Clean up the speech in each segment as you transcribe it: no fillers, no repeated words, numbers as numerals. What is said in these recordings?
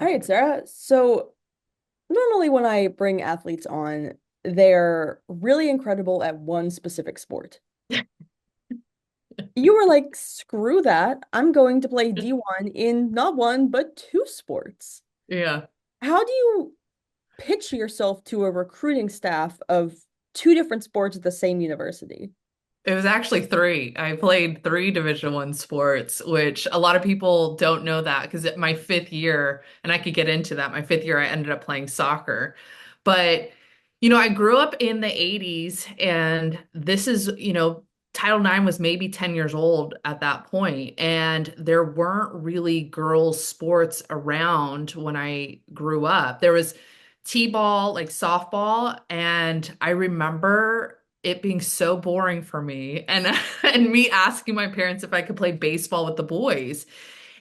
All right, Sarah. So normally when I bring athletes on, they're really incredible at one specific sport. You were like, screw that. I'm going to play D1 in not one, but two sports. Yeah. How do you pitch yourself to a recruiting staff of two different sports at the same university? It was actually three. I played three Division I sports, which a lot of people don't know that because my fifth year, and I could get into that, my fifth year, I ended up playing soccer. But, I grew up in the 80s, and this is, Title IX was maybe 10 years old at that point, and there weren't really girls' sports around when I grew up. There was T-ball, like softball, and I remember it being so boring for me and and me asking my parents if I could play baseball with the boys.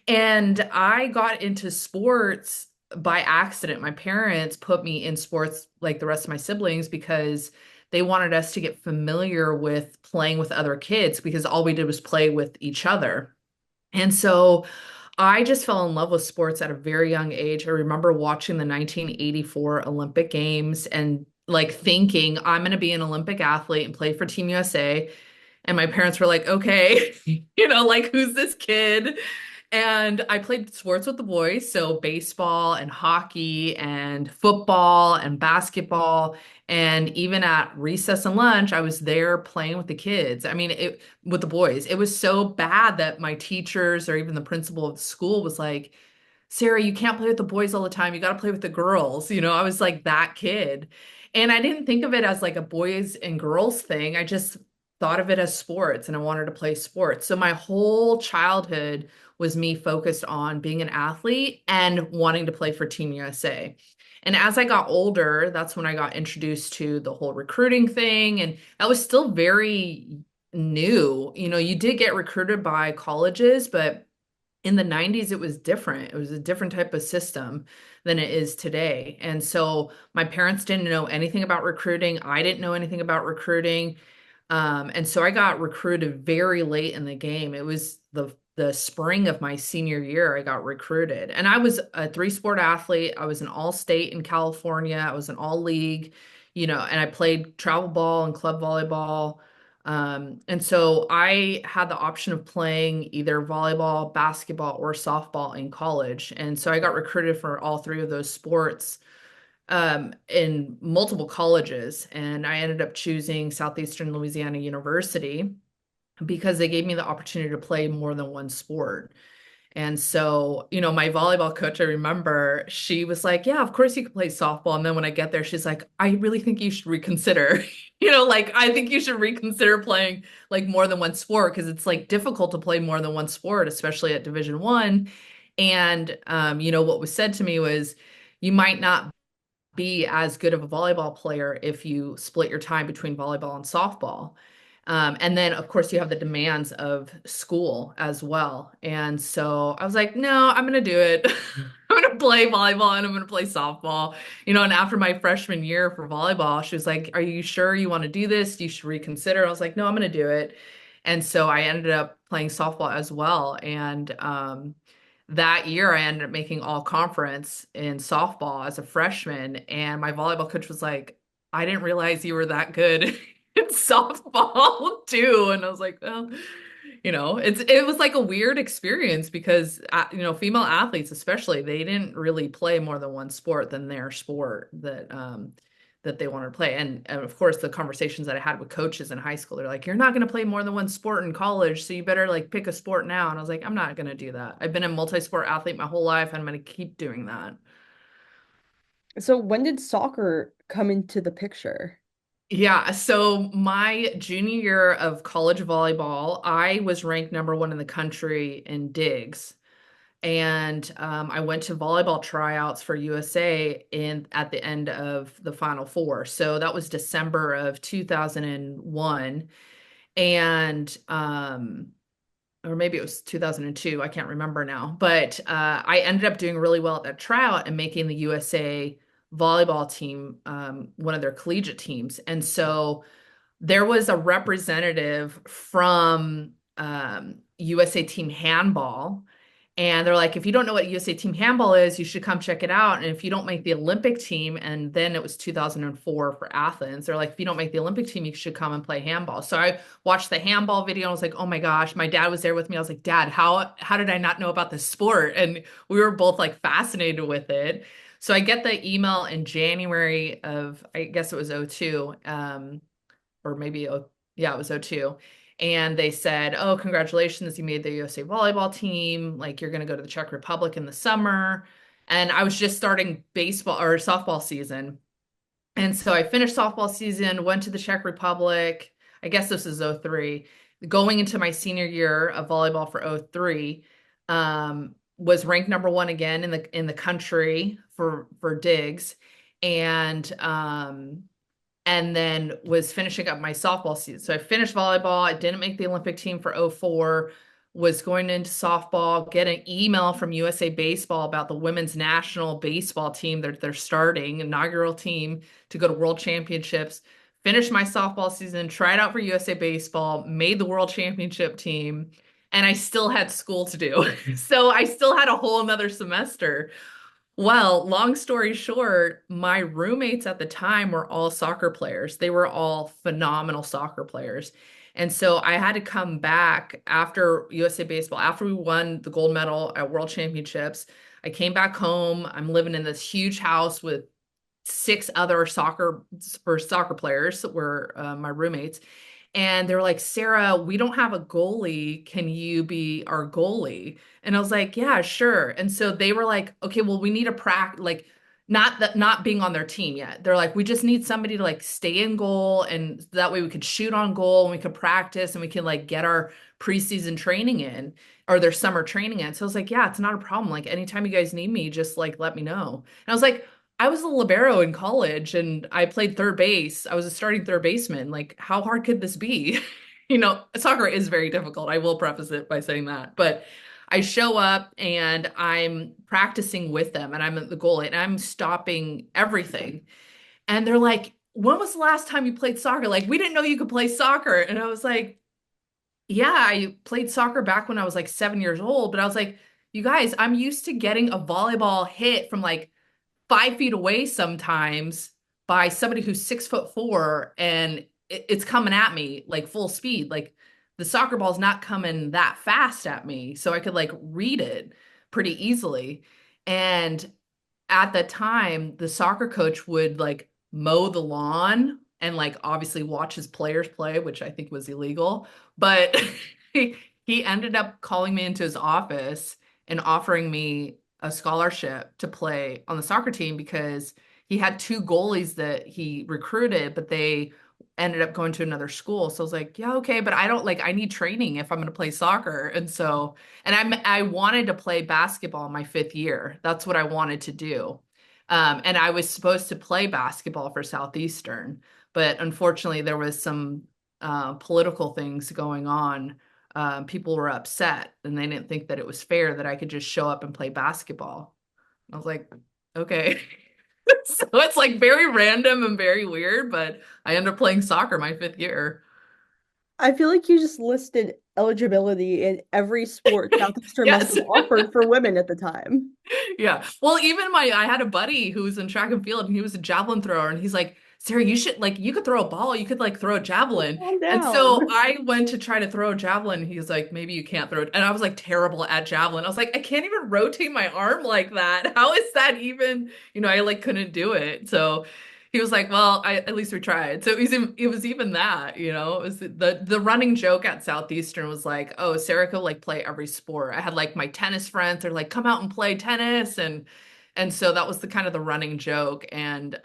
And I got into sports by accident. My parents put me in sports like the rest of my siblings because they wanted us to get familiar with playing with other kids because all we did was play with each other. And so I just fell in love with sports at a very young age. I remember watching the 1984 Olympic Games and like thinking I'm going to be an Olympic athlete and play for Team USA. And my parents were like, okay, like who's this kid? And I played sports with the boys, so baseball and hockey and football and basketball. And even at recess and lunch, I was there playing with the kids. I mean, with the boys. It was so bad that my teachers or even the principal of the school was like, Sarah, you can't play with the boys all the time. You got to play with the girls. I was like that kid. And I didn't think of it as like a boys and girls thing. I just thought of it as sports and I wanted to play sports. So my whole childhood was me focused on being an athlete and wanting to play for Team USA. And as I got older, that's when I got introduced to the whole recruiting thing. And that was still very new. You did get recruited by colleges, but in the 90s it was different. It was a different type of system than it is today. And so my parents didn't know anything about recruiting. I didn't know anything about recruiting. And so I got recruited very late in the game. It was the spring of my senior year I got recruited. And I was a three-sport athlete. I was an all-state in California. I was an all-league, and I played travel ball and club volleyball. And so I had the option of playing either volleyball, basketball, or softball in college. And so I got recruited for all three of those sports in multiple colleges. And I ended up choosing Southeastern Louisiana University because they gave me the opportunity to play more than one sport. And so, my volleyball coach, I remember she was like, yeah, of course you can play softball. And then when I get there, she's like, I really think you should reconsider. Like I think you should reconsider playing like more than one sport because it's like difficult to play more than one sport, especially at Division I. And what was said to me was you might not be as good of a volleyball player if you split your time between volleyball and softball. And then, of course, you have the demands of school as well. And so I was like, no, I'm going to do it. I'm going to play volleyball and I'm going to play softball. And after my freshman year for volleyball, she was like, are you sure you want to do this? You should reconsider. I was like, no, I'm going to do it. And so I ended up playing softball as well. And that year I ended up making all conference in softball as a freshman. And my volleyball coach was like, I didn't realize you were that good in softball too. And I was like, well, it was like a weird experience because female athletes especially, they didn't really play more than one sport than their sport that they wanted to play. And of course, the conversations that I had with coaches in high school, they're like, you're not going to play more than one sport in college, so you better like pick a sport now. And I was like, I'm not going to do that. I've been a multi-sport athlete my whole life, and I'm going to keep doing that. So when did soccer come into the picture? Yeah, so my junior year of college volleyball, I was ranked number one in the country in digs. And I went to volleyball tryouts for USA in at the end of the Final Four. So that was December of 2001. And or maybe it was 2002, I can't remember now. But I ended up doing really well at that tryout and making the USA volleyball team, one of their collegiate teams. And so there was a representative from USA Team Handball And they're like, if you don't know what USA Team Handball is, you should come check it out. And if you don't make the Olympic team, and then it was 2004 for Athens, they're like, if you don't make the Olympic team, you should come and play handball. So I watched the handball video and I was like, oh my gosh, my dad was there with me. I was like, Dad, how did I not know about this sport? And we were both like fascinated with it. So I get the email in January of, I guess it was '02, or maybe, oh, yeah, it was '02. And they said, oh, congratulations, you made the USA volleyball team. Like, you're going to go to the Czech Republic in the summer. And I was just starting baseball or softball season. And so I finished softball season, went to the Czech Republic. I guess this is '03. Going into my senior year of volleyball for '03, was ranked number one again in the country for digs. And and then was finishing up my softball season. So I finished volleyball. I didn't make the Olympic team for '04, was going into softball, get an email from USA Baseball about the women's national baseball team that they're starting, inaugural team to go to world championships. Finished my softball season, tried out for USA Baseball, made the world championship team, and I still had school to do. So I still had a whole another semester. Well, long story short, my roommates at the time were all soccer players. They were all phenomenal soccer players. And so I had to come back after USA Baseball, after we won the gold medal at World Championships. I came back home. I'm living in this huge house with six other soccer players that were my roommates. And they were like, Sarah, we don't have a goalie. Can you be our goalie? And I was like, yeah, sure. And so they were like, okay, well, we need a like not being on their team yet. They're like, we just need somebody to like stay in goal, and that way we could shoot on goal and we could practice and we can like get our preseason training in or their summer training in. So I was like, yeah, it's not a problem. Like anytime you guys need me, just like let me know. And I was like, I was a libero in college and I played third base. I was a starting third baseman. Like, how hard could this be? Soccer is very difficult. I will preface it by saying that. But I show up and I'm practicing with them and I'm at the goal and I'm stopping everything. And they're like, when was the last time you played soccer? Like, we didn't know you could play soccer. And I was like, yeah, I played soccer back when I was like 7 years old. But I was like, you guys, I'm used to getting a volleyball hit from like 5 feet away sometimes by somebody who's 6'4" and it's coming at me like full speed. Like the soccer ball's not coming that fast at me. So I could like read it pretty easily. And at the time, the soccer coach would like mow the lawn and like obviously watch his players play, which I think was illegal. But he ended up calling me into his office and offering me a scholarship to play on the soccer team because he had two goalies that he recruited, but they ended up going to another school. So I was like, yeah, okay, but I don't like I need training if I'm going to play soccer. And so and I wanted to play basketball my 5th year. That's what I wanted to do. And I was supposed to play basketball for Southeastern, but unfortunately there was some political things going on. People were upset and they didn't think that it was fair that I could just show up and play basketball. I was like, okay. So it's like very random and very weird, but I ended up playing soccer my 5th year. I feel like you just listed eligibility in every sport Southeastern must Yes. have offered for women at the time. Yeah. Well, even I had a buddy who was in track and field and he was a javelin thrower and he's like, Sarah, you should like you could throw a ball, you could like throw a javelin. Calm And so down. I went to try to throw a javelin. And he's like, maybe you can't throw it. And I was like terrible at javelin. I was like, I can't even rotate my arm like that. How is that even, I like couldn't do it. So he was like, well, at least we tried. So it was even that, it was the running joke at Southeastern was like, oh, Sarah could like play every sport. I had like my tennis friends, they're like, come out and play tennis. And so that was the kind of the running joke. And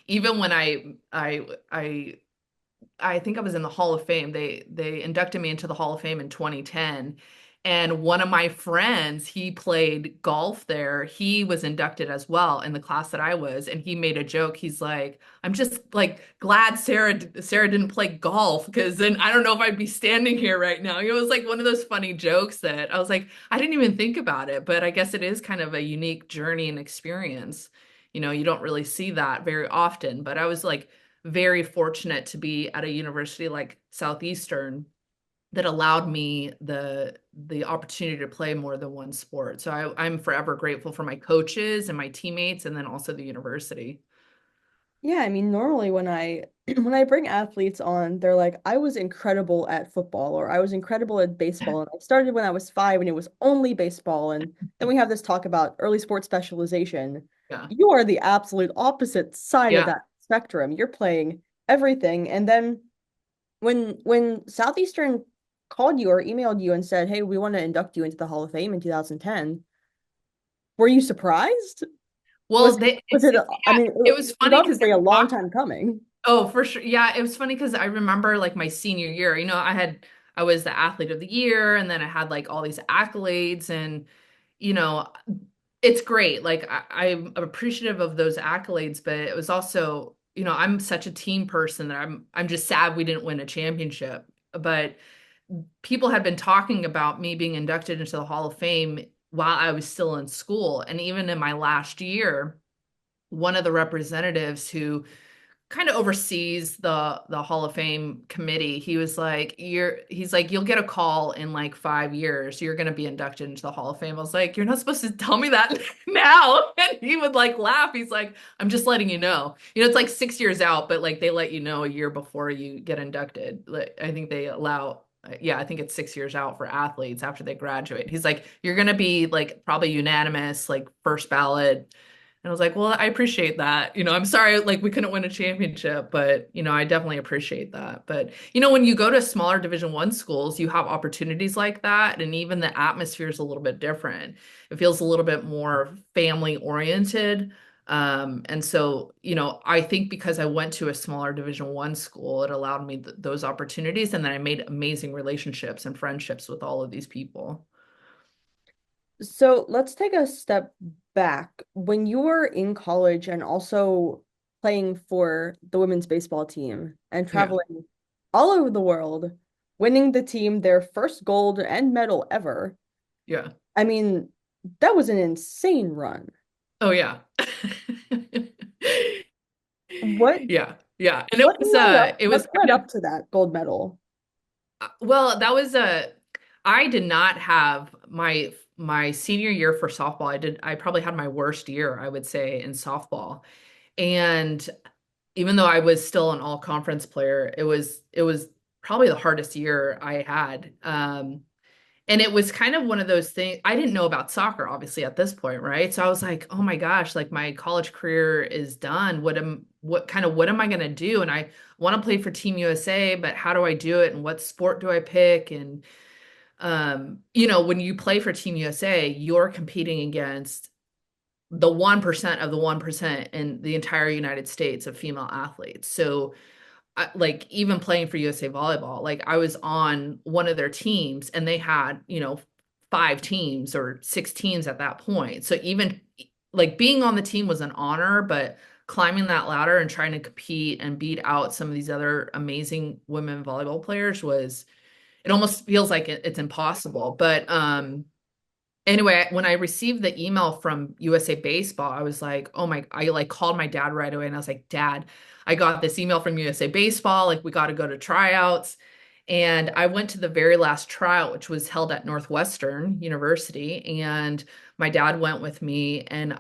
even when I think I was in the Hall of Fame. They inducted me into the Hall of Fame in 2010. And one of my friends, he played golf there. He was inducted as well in the class that I was, and he made a joke. He's like, "I'm just like glad Sarah didn't play golf because then I don't know if I'd be standing here right now." It was like one of those funny jokes that I was like, I didn't even think about it, but I guess it is kind of a unique journey and experience. You don't really see that very often, but I was like very fortunate to be at a university like Southeastern that allowed me the opportunity to play more than one sport. So I'm forever grateful for my coaches and my teammates, and then also the university. Yeah, I mean, normally when I when I bring athletes on, they're like, I was incredible at football or I was incredible at baseball. And I started when I was 5 and it was only baseball. And then we have this talk about early sports specialization. Yeah. You are the absolute opposite side of Yeah. that spectrum. You're playing everything. And then when Southeastern called you or emailed you and said, "Hey, we want to induct you into the Hall of Fame in 2010," were you surprised? Was Well, they was it, I yeah, mean, it was it was funny because they obviously a were long talking. time coming. Oh, for sure. Yeah, it was funny because I remember like my senior year, I was the athlete of the year, and then I had like all these accolades, and you know, it's great. Like I'm appreciative of those accolades, but it was also, I'm such a team person that I'm just sad we didn't win a championship. But people had been talking about me being inducted into the Hall of Fame while I was still in school. And even in my last year, one of the representatives who kind of oversees the Hall of Fame committee. He's like, you'll get a call in like 5 years. You're gonna be inducted into the Hall of Fame. I was like, you're not supposed to tell me that now. And he would like laugh. He's like, I'm just letting you know. It's like 6 years out, but like they let you know a year before you get inducted. Like, I think they allow. Yeah, I think it's 6 years out for athletes after they graduate. He's like, you're gonna be like probably unanimous, like first ballot. And I was like, well, I appreciate that. I'm sorry, like we couldn't win a championship, but I definitely appreciate that. But when you go to smaller Division 1 schools, you have opportunities like that, and even the atmosphere is a little bit different. It feels a little bit more family oriented. And so, I think because I went to a smaller Division 1 school, it allowed me those opportunities, and then I made amazing relationships and friendships with all of these people. So let's take a step back. When you were in college and also playing for the women's baseball team and Yeah, traveling all over the world, winning the team their first gold and medal ever, yeah. I mean, that was an insane run. Oh yeah. What Yeah, yeah. And it was, what led up to that gold medal? well, that was I did not have my senior year for softball. I probably had my worst year, I would say, in softball. And even though I was still an all conference player, it was probably the hardest year I had. And it was kind of one of those things. I didn't know about soccer, obviously, at this point, right? So I was like, oh my gosh, like my college career is done. What am I gonna do? And I want to play for Team USA, but how do I do it? And what sport do I pick? And when you play for Team USA, you're competing against the 1% of the 1% in the entire United States of female athletes. So like even playing for USA Volleyball, like I was on one of their teams and they had, 5 teams or 6 teams at that point. So even like being on the team was an honor, but climbing that ladder and trying to compete and beat out some of these other amazing women volleyball players it almost feels like it's impossible. But anyway, when I received the email from USA Baseball, I was like, oh my, I like called my dad right away and I was like, Dad, I got this email from USA Baseball. Like, we got to go to tryouts. And I went to the very last tryout, which was held at Northwestern University. And my dad went with me. And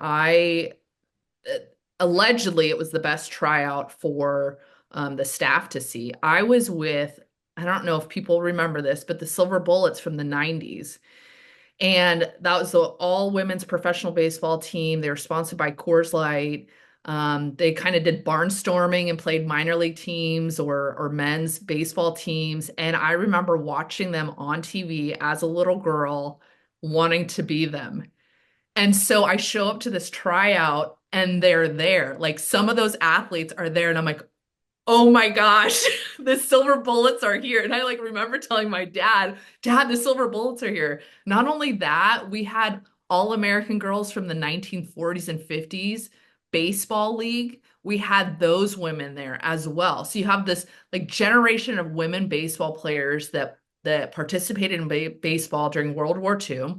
allegedly, it was the best tryout for the staff to see. I was with, I don't know if people remember this, but the Silver Bullets from the 90s. And that was the all women's professional baseball team. They were sponsored by Coors Light. They kind of did barnstorming and played minor league teams or men's baseball teams. And I remember watching them on TV as a little girl, wanting to be them. And so I show up to this tryout and they're there. Like some of those athletes are there, and I'm like, oh my gosh, the silver bullets are here. And I like remember telling my dad, the silver bullets are here. Not only that, we had all American girls from the 1940s and 50s baseball league. We had those women there as well. So you have this like generation of women baseball players that participated in baseball during World War II.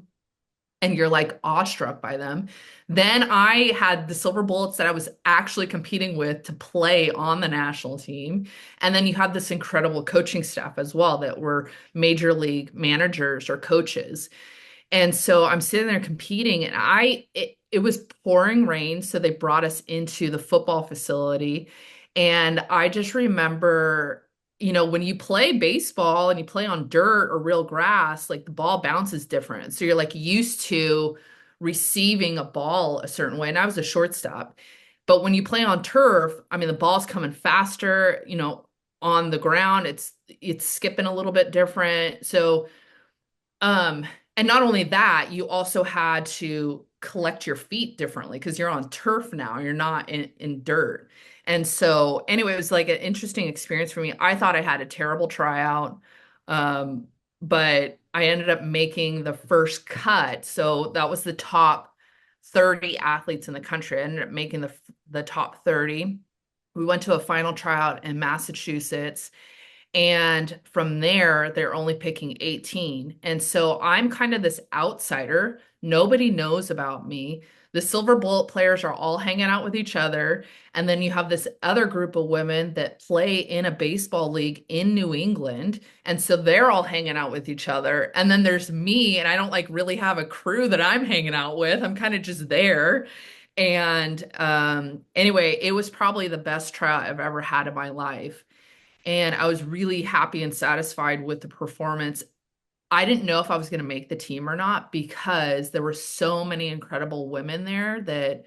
and you're like awestruck by them. Then I had the silver bullets that I was actually competing with to play on the national team. And then you had this incredible coaching staff as well that were major league managers or coaches. And so I'm sitting there competing, and it was pouring rain, so they brought us into the football facility. And I just remember, when you play baseball and you play on dirt or real grass, like the ball bounces different. So you're like used to receiving a ball a certain way. And I was a shortstop. But when you play on turf, I mean, the ball's coming faster, on the ground, it's skipping a little bit different. So um, and not only that, you also had to collect your feet differently because you're on turf now, you're not in dirt. And so, anyway, it was like an interesting experience for me. I thought I had a terrible tryout, um, but I ended up making the first cut. So that was the top 30 athletes in the country. I ended up making the top 30. We went to a final tryout in Massachusetts, and from there, they're only picking 18. And so I'm kind of this outsider. Nobody knows about me. The silver bullet players are all hanging out with each other. And then you have this other group of women that play in a baseball league in New England. And so they're all hanging out with each other. And then there's me, and I don't like really have a crew that I'm hanging out with. I'm kind of just there. And anyway, it was probably the best tryout I've ever had in my life. And I was really happy and satisfied with the performance. I didn't know if I was going to make the team or not because there were so many incredible women there that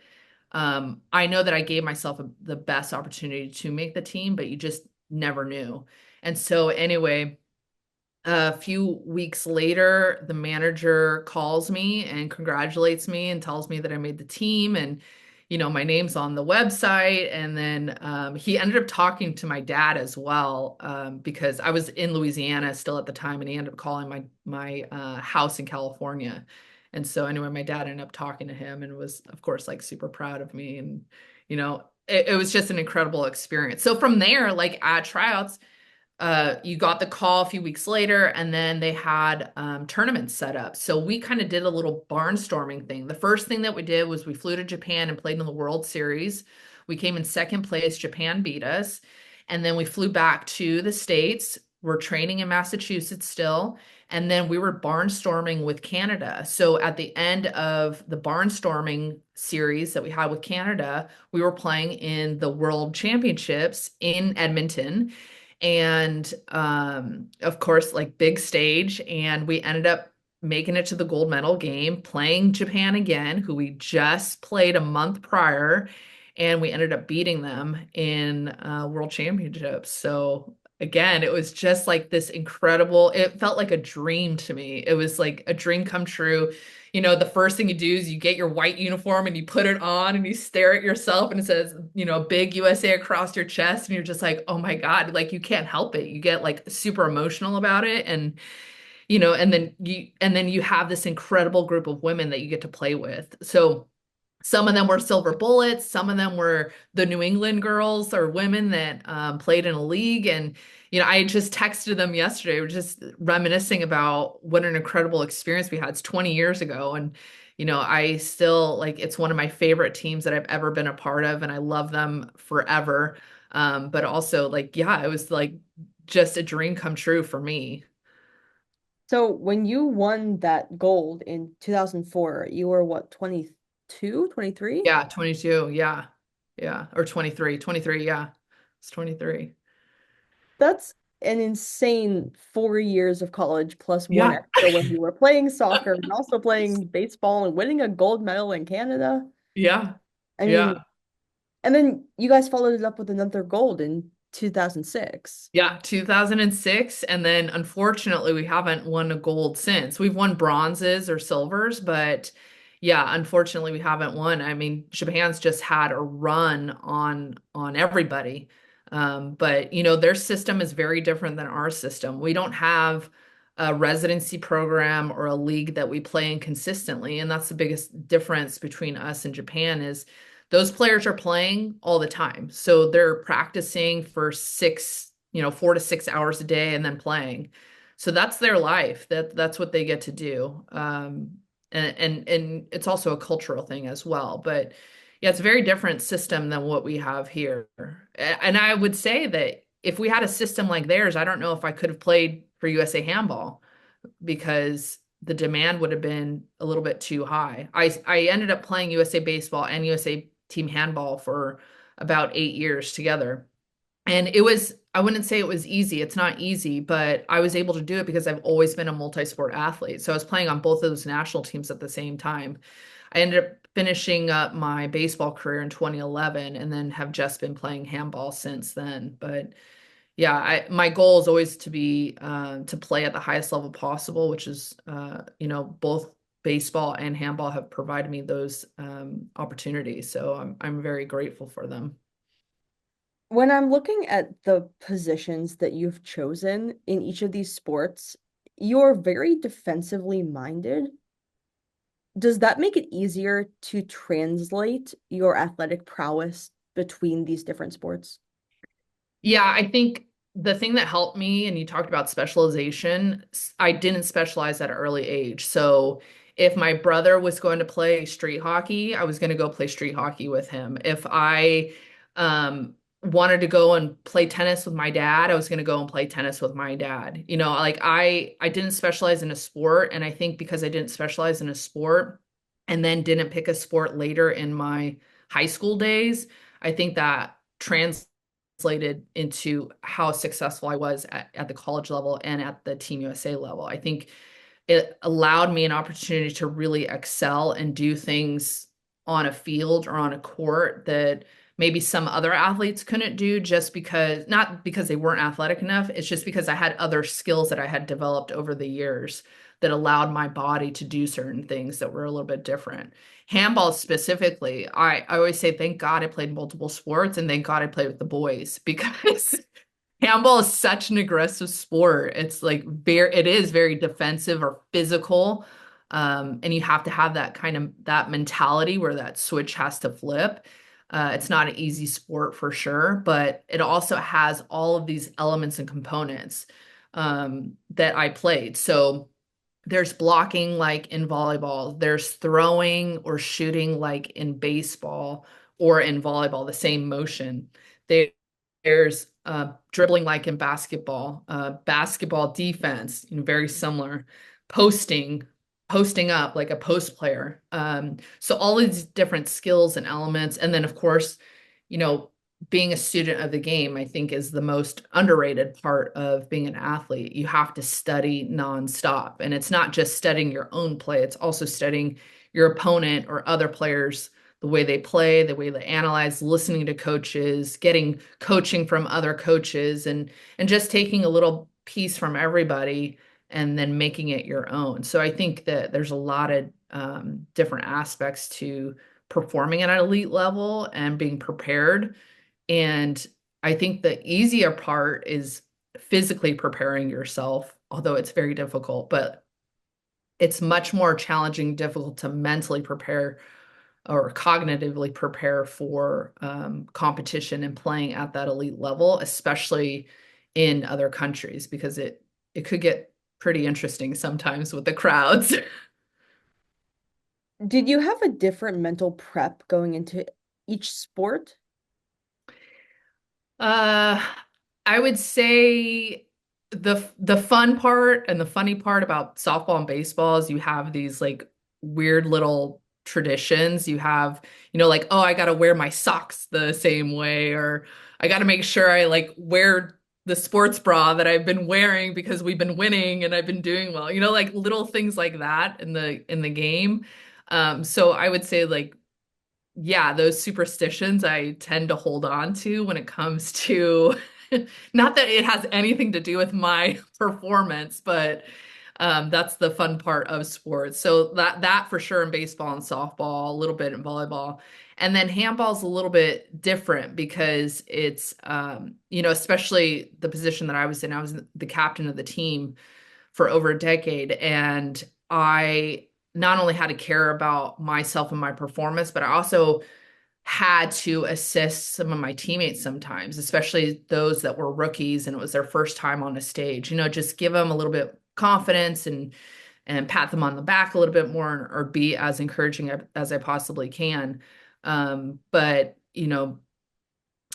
I know that I gave myself the best opportunity to make the team, but you just never knew. And so, anyway, a few weeks later, the manager calls me and congratulates me and tells me that I made the team, and my name's on the website. And then he ended up talking to my dad as well, because I was in Louisiana still at the time, and he ended up calling my house in California. And so anyway, my dad ended up talking to him and was, of course, like super proud of me. And it was just an incredible experience. So from there, like at tryouts, you got the call a few weeks later, and then they had tournaments set up. So we kind of did a little barnstorming thing. The first thing that we did was we flew to Japan and played in the World Series. We came in second place. Japan beat us. And then we flew back to the States. We're training in Massachusetts still. And then we were barnstorming with Canada. So at the end of the barnstorming series that we had with Canada, we were playing in the World Championships in Edmonton. And of course, like big stage. And we ended up making it to the gold medal game, playing Japan again, who we just played a month prior. And we ended up beating them in World Championships. So again, it was just like this incredible, it felt like a dream to me. It was like a dream come true. The first thing you do is you get your white uniform and you put it on and you stare at yourself, and it says, big USA across your chest. And you're just like, oh my God, like you can't help it. You get like super emotional about it. And then you have this incredible group of women that you get to play with. So some of them were silver bullets. Some of them were the New England girls or women that played in a league. And, I just texted them yesterday. We're just reminiscing about what an incredible experience we had. It's 20 years ago. And, I still like, it's one of my favorite teams that I've ever been a part of. And I love them forever. But also like, yeah, it was like just a dream come true for me. So when you won that gold in 2004, you were what, 22, 23? Yeah, 22. Yeah. Yeah. Or 23. 23. Yeah. It's 23. That's an insane 4 years of college plus one Yeah. extra when you were playing soccer and also playing baseball and winning a gold medal in Canada. Yeah. I mean, Yeah. and then you guys followed it up with another gold in 2006. Yeah. 2006. And then unfortunately, we haven't won a gold since. We've won bronzes or silvers, but yeah, unfortunately, we haven't won. I mean, Japan's just had a run on everybody. But their system is very different than our system. We don't have a residency program or a league that we play in consistently, and that's the biggest difference between us and Japan is those players are playing all the time. So they're practicing for 4 to 6 hours a day and then playing. So that's their life. That's what they get to do. and it's also a cultural thing as well. But yeah, it's a very different system than what we have here. And I would say that if we had a system like theirs, I don't know if I could have played for USA Handball because the demand would have been a little bit too high. I ended up playing USA Baseball and USA Team Handball for about 8 years together. And it was, I wouldn't say it was easy. It's not easy, but I was able to do it because I've always been a multi-sport athlete. So I was playing on both of those national teams at the same time. I ended up finishing up my baseball career in 2011 and then have just been playing handball since then. But yeah, my goal is always to be to play at the highest level possible, which is both baseball and handball have provided me those opportunities. So I'm very grateful for them. When I'm looking at the positions that you've chosen in each of these sports, you're very defensively minded. Does that make it easier to translate your athletic prowess between these different sports? Yeah, I think the thing that helped me, and you talked about specialization, I didn't specialize at an early age. So if my brother was going to play street hockey, I was going to go play street hockey with him. If I wanted to go and play tennis with my dad, I was going to go and play tennis with my dad. Like I didn't specialize in a sport, and I think because I didn't specialize in a sport and then didn't pick a sport later in my high school days, I think that translated into how successful I was at the college level and at the Team USA level. I think it allowed me an opportunity to really excel and do things on a field or on a court that maybe some other athletes couldn't do just because, not because they weren't athletic enough, it's just because I had other skills that I had developed over the years that allowed my body to do certain things that were a little bit different. Handball specifically, I always say, thank God I played multiple sports and thank God I played with the boys because handball is such an aggressive sport. It's like it is very defensive or physical. And you have to have that kind of that mentality where that switch has to flip. It's not an easy sport for sure, but it also has all of these elements and components that I played. So there's blocking like in volleyball, there's throwing or shooting like in baseball or in volleyball, the same motion. There's dribbling like in basketball, basketball defense, very similar. Posting, posting up like a post player. So all these different skills and elements, and then of course, you know, being a student of the game, I think is the most underrated part of being an athlete. You have to study nonstop, and it's not just studying your own play; it's also studying your opponent or other players, the way they play, the way they analyze, listening to coaches, getting coaching from other coaches, and just taking a little piece from everybody and then making it your own. So I think that there's a lot of different aspects to performing at an elite level and being prepared. And I think the easier part is physically preparing yourself, although it's very difficult, but it's much more challenging, difficult to mentally prepare or cognitively prepare for competition and playing at that elite level, especially in other countries, because it could get pretty interesting sometimes with the crowds. Did you have a different mental prep going into each sport? Uh, I would say the fun part and the funny part about softball and baseball is you have these like weird little traditions. You have, like, oh, I gotta wear my socks the same way, or I gotta make sure I like wear the sports bra that I've been wearing because we've been winning and I've been doing well. Like little things like that in the game. So I would say like yeah, those superstitions I tend to hold on to when it comes to not that it has anything to do with my performance, but that's the fun part of sports. So that for sure in baseball and softball, a little bit in volleyball. And then handball's a little bit different because it's especially the position that I was in, I was the captain of the team for over a decade. And I not only had to care about myself and my performance, but I also had to assist some of my teammates sometimes, especially those that were rookies and it was their first time on a stage, just give them a little bit confidence and and pat them on the back a little bit more or be as encouraging as I possibly can. But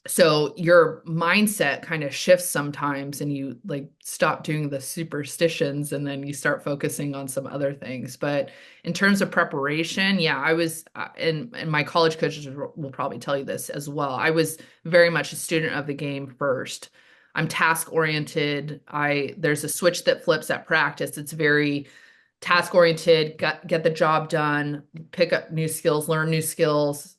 so your mindset kind of shifts sometimes and you like stop doing the superstitions and then you start focusing on some other things. But in terms of preparation, yeah, I was and my college coaches will probably tell you this as well. I was very much a student of the game first. I'm task oriented. I There's a switch that flips at practice. It's very task oriented, get the job done, pick up new skills, learn new skills.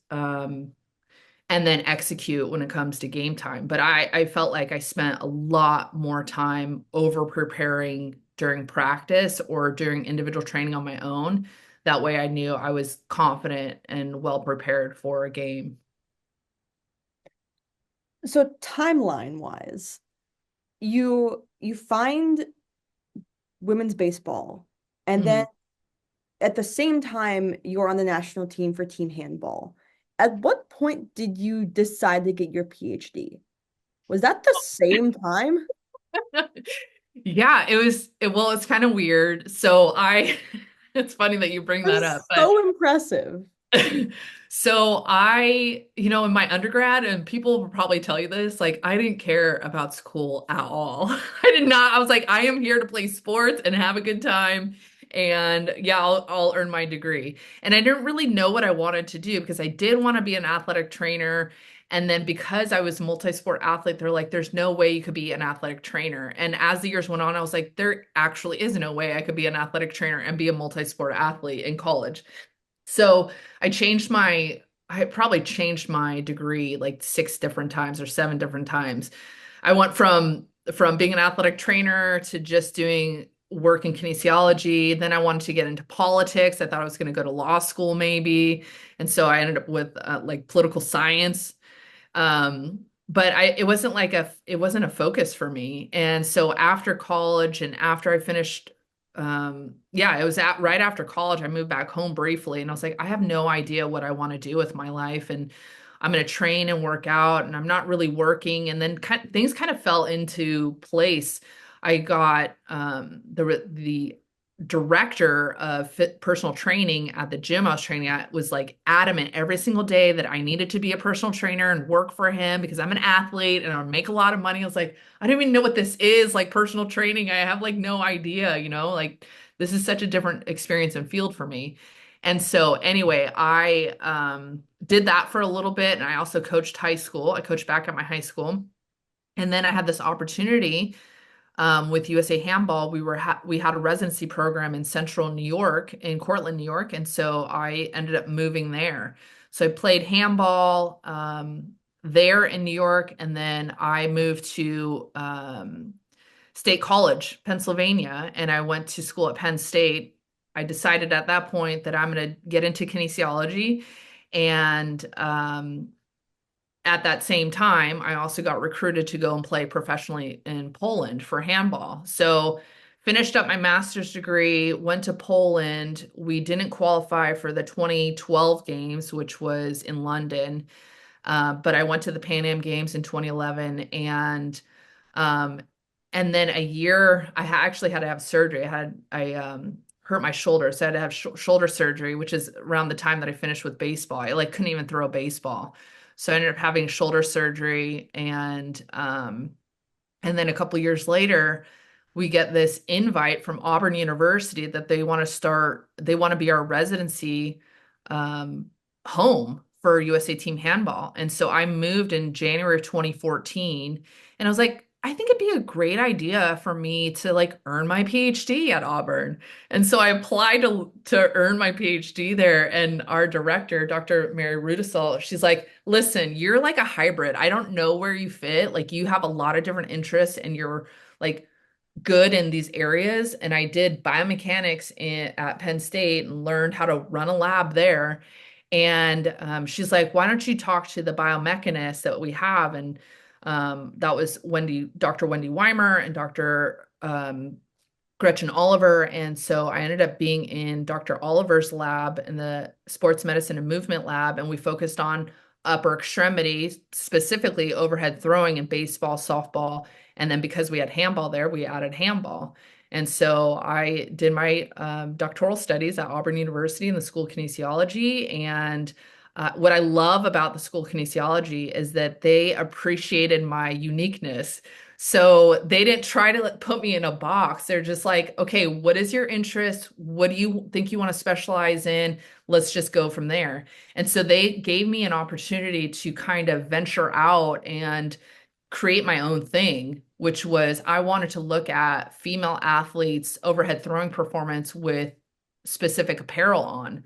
And then execute when it comes to game time. But I felt like I spent a lot more time over preparing during practice or during individual training on my own. That way I knew I was confident and well prepared for a game. So timeline wise, you find women's baseball, and then Mhm. at the same time you're on the national team for team handball. At what point did you decide to get your PhD? Was that the same time? Yeah, well, it's kind of weird. It's funny that you bring that up, That's but so impressive. so in my undergrad, and people will probably tell you this, like I didn't care about school at all. I did not. I was like, I am here to play sports and have a good time. And yeah, I'll earn my degree. And I didn't really know what I wanted to do because I did want to be an athletic trainer. And then because I was a multi-sport athlete, they're like, there's no way you could be an athletic trainer. And as the years went on, I was like, there actually is no way I could be an athletic trainer and be a multi-sport athlete in college. So I probably changed my degree like six different times or seven different times. I went from being an athletic trainer to just doing work in kinesiology. Then I wanted to get into politics. I thought I was going to go to law school maybe. And so I ended up with like political science. But it wasn't a focus for me. And so after college and after I finished, yeah, it was right after college, I moved back home briefly and I was like, I have no idea what I want to do with my life. And I'm going to train and work out and I'm not really working. And then things kind of fell into place. I got, the director of personal training at the gym I was training at was like adamant every single day that I needed to be a personal trainer and work for him because I'm an athlete and I would make a lot of money. I was like, I don't even know what this is, like personal training. I have like no idea, like this is such a different experience and field for me. And so anyway, I did that for a little bit and I also coached high school. I coached back at my high school. And then I had this opportunity with USA Handball. We had a residency program in Central New York, in Cortland, New York, and so I ended up moving there. So I played handball there in New York, and then I moved to State College, Pennsylvania, and I went to school at Penn State. I decided at that point that I'm going to get into kinesiology, and at that same time, I also got recruited to go and play professionally in Poland for handball. So, finished up my master's degree, went to Poland. We didn't qualify for the 2012 games, which was in London, but I went to the Pan Am Games in 2011, um, and then a year, actually had to have surgery. I hurt my shoulder, so I had to have shoulder surgery, which is around the time that I finished with baseball. I like couldn't even throw a baseball. So I ended up having shoulder surgery and then a couple years later, we get this invite from Auburn University that they want to be our residency um, home for USA Team Handball. And so I moved in January of 2014 and I was like, I think it'd be a great idea for me to like earn my PhD at Auburn. And so I applied to earn my PhD there. And our director, Dr. Mary Rudisell, she's like, listen, you're like a hybrid. I don't know where you fit. Like you have a lot of different interests and you're like good in these areas. And I did biomechanics at Penn State and learned how to run a lab there. And she's like, why don't you talk to the biomechanist that we have? And that was Dr. Wendy Weimer and Dr. Gretchen Oliver. And so I ended up being in Dr. Oliver's lab in the sports medicine and movement lab. And we focused on upper extremities, specifically overhead throwing in baseball, softball. And then because we had handball there, we added handball. And so I did my doctoral studies at Auburn University in the School of Kinesiology. And what I love about the School of Kinesiology is that they appreciated my uniqueness. So they didn't try to put me in a box. They're just like, okay, what is your interest? What do you think you want to specialize in? Let's just go from there. And so they gave me an opportunity to kind of venture out and create my own thing, which was I wanted to look at female athletes' overhead throwing performance with specific apparel on.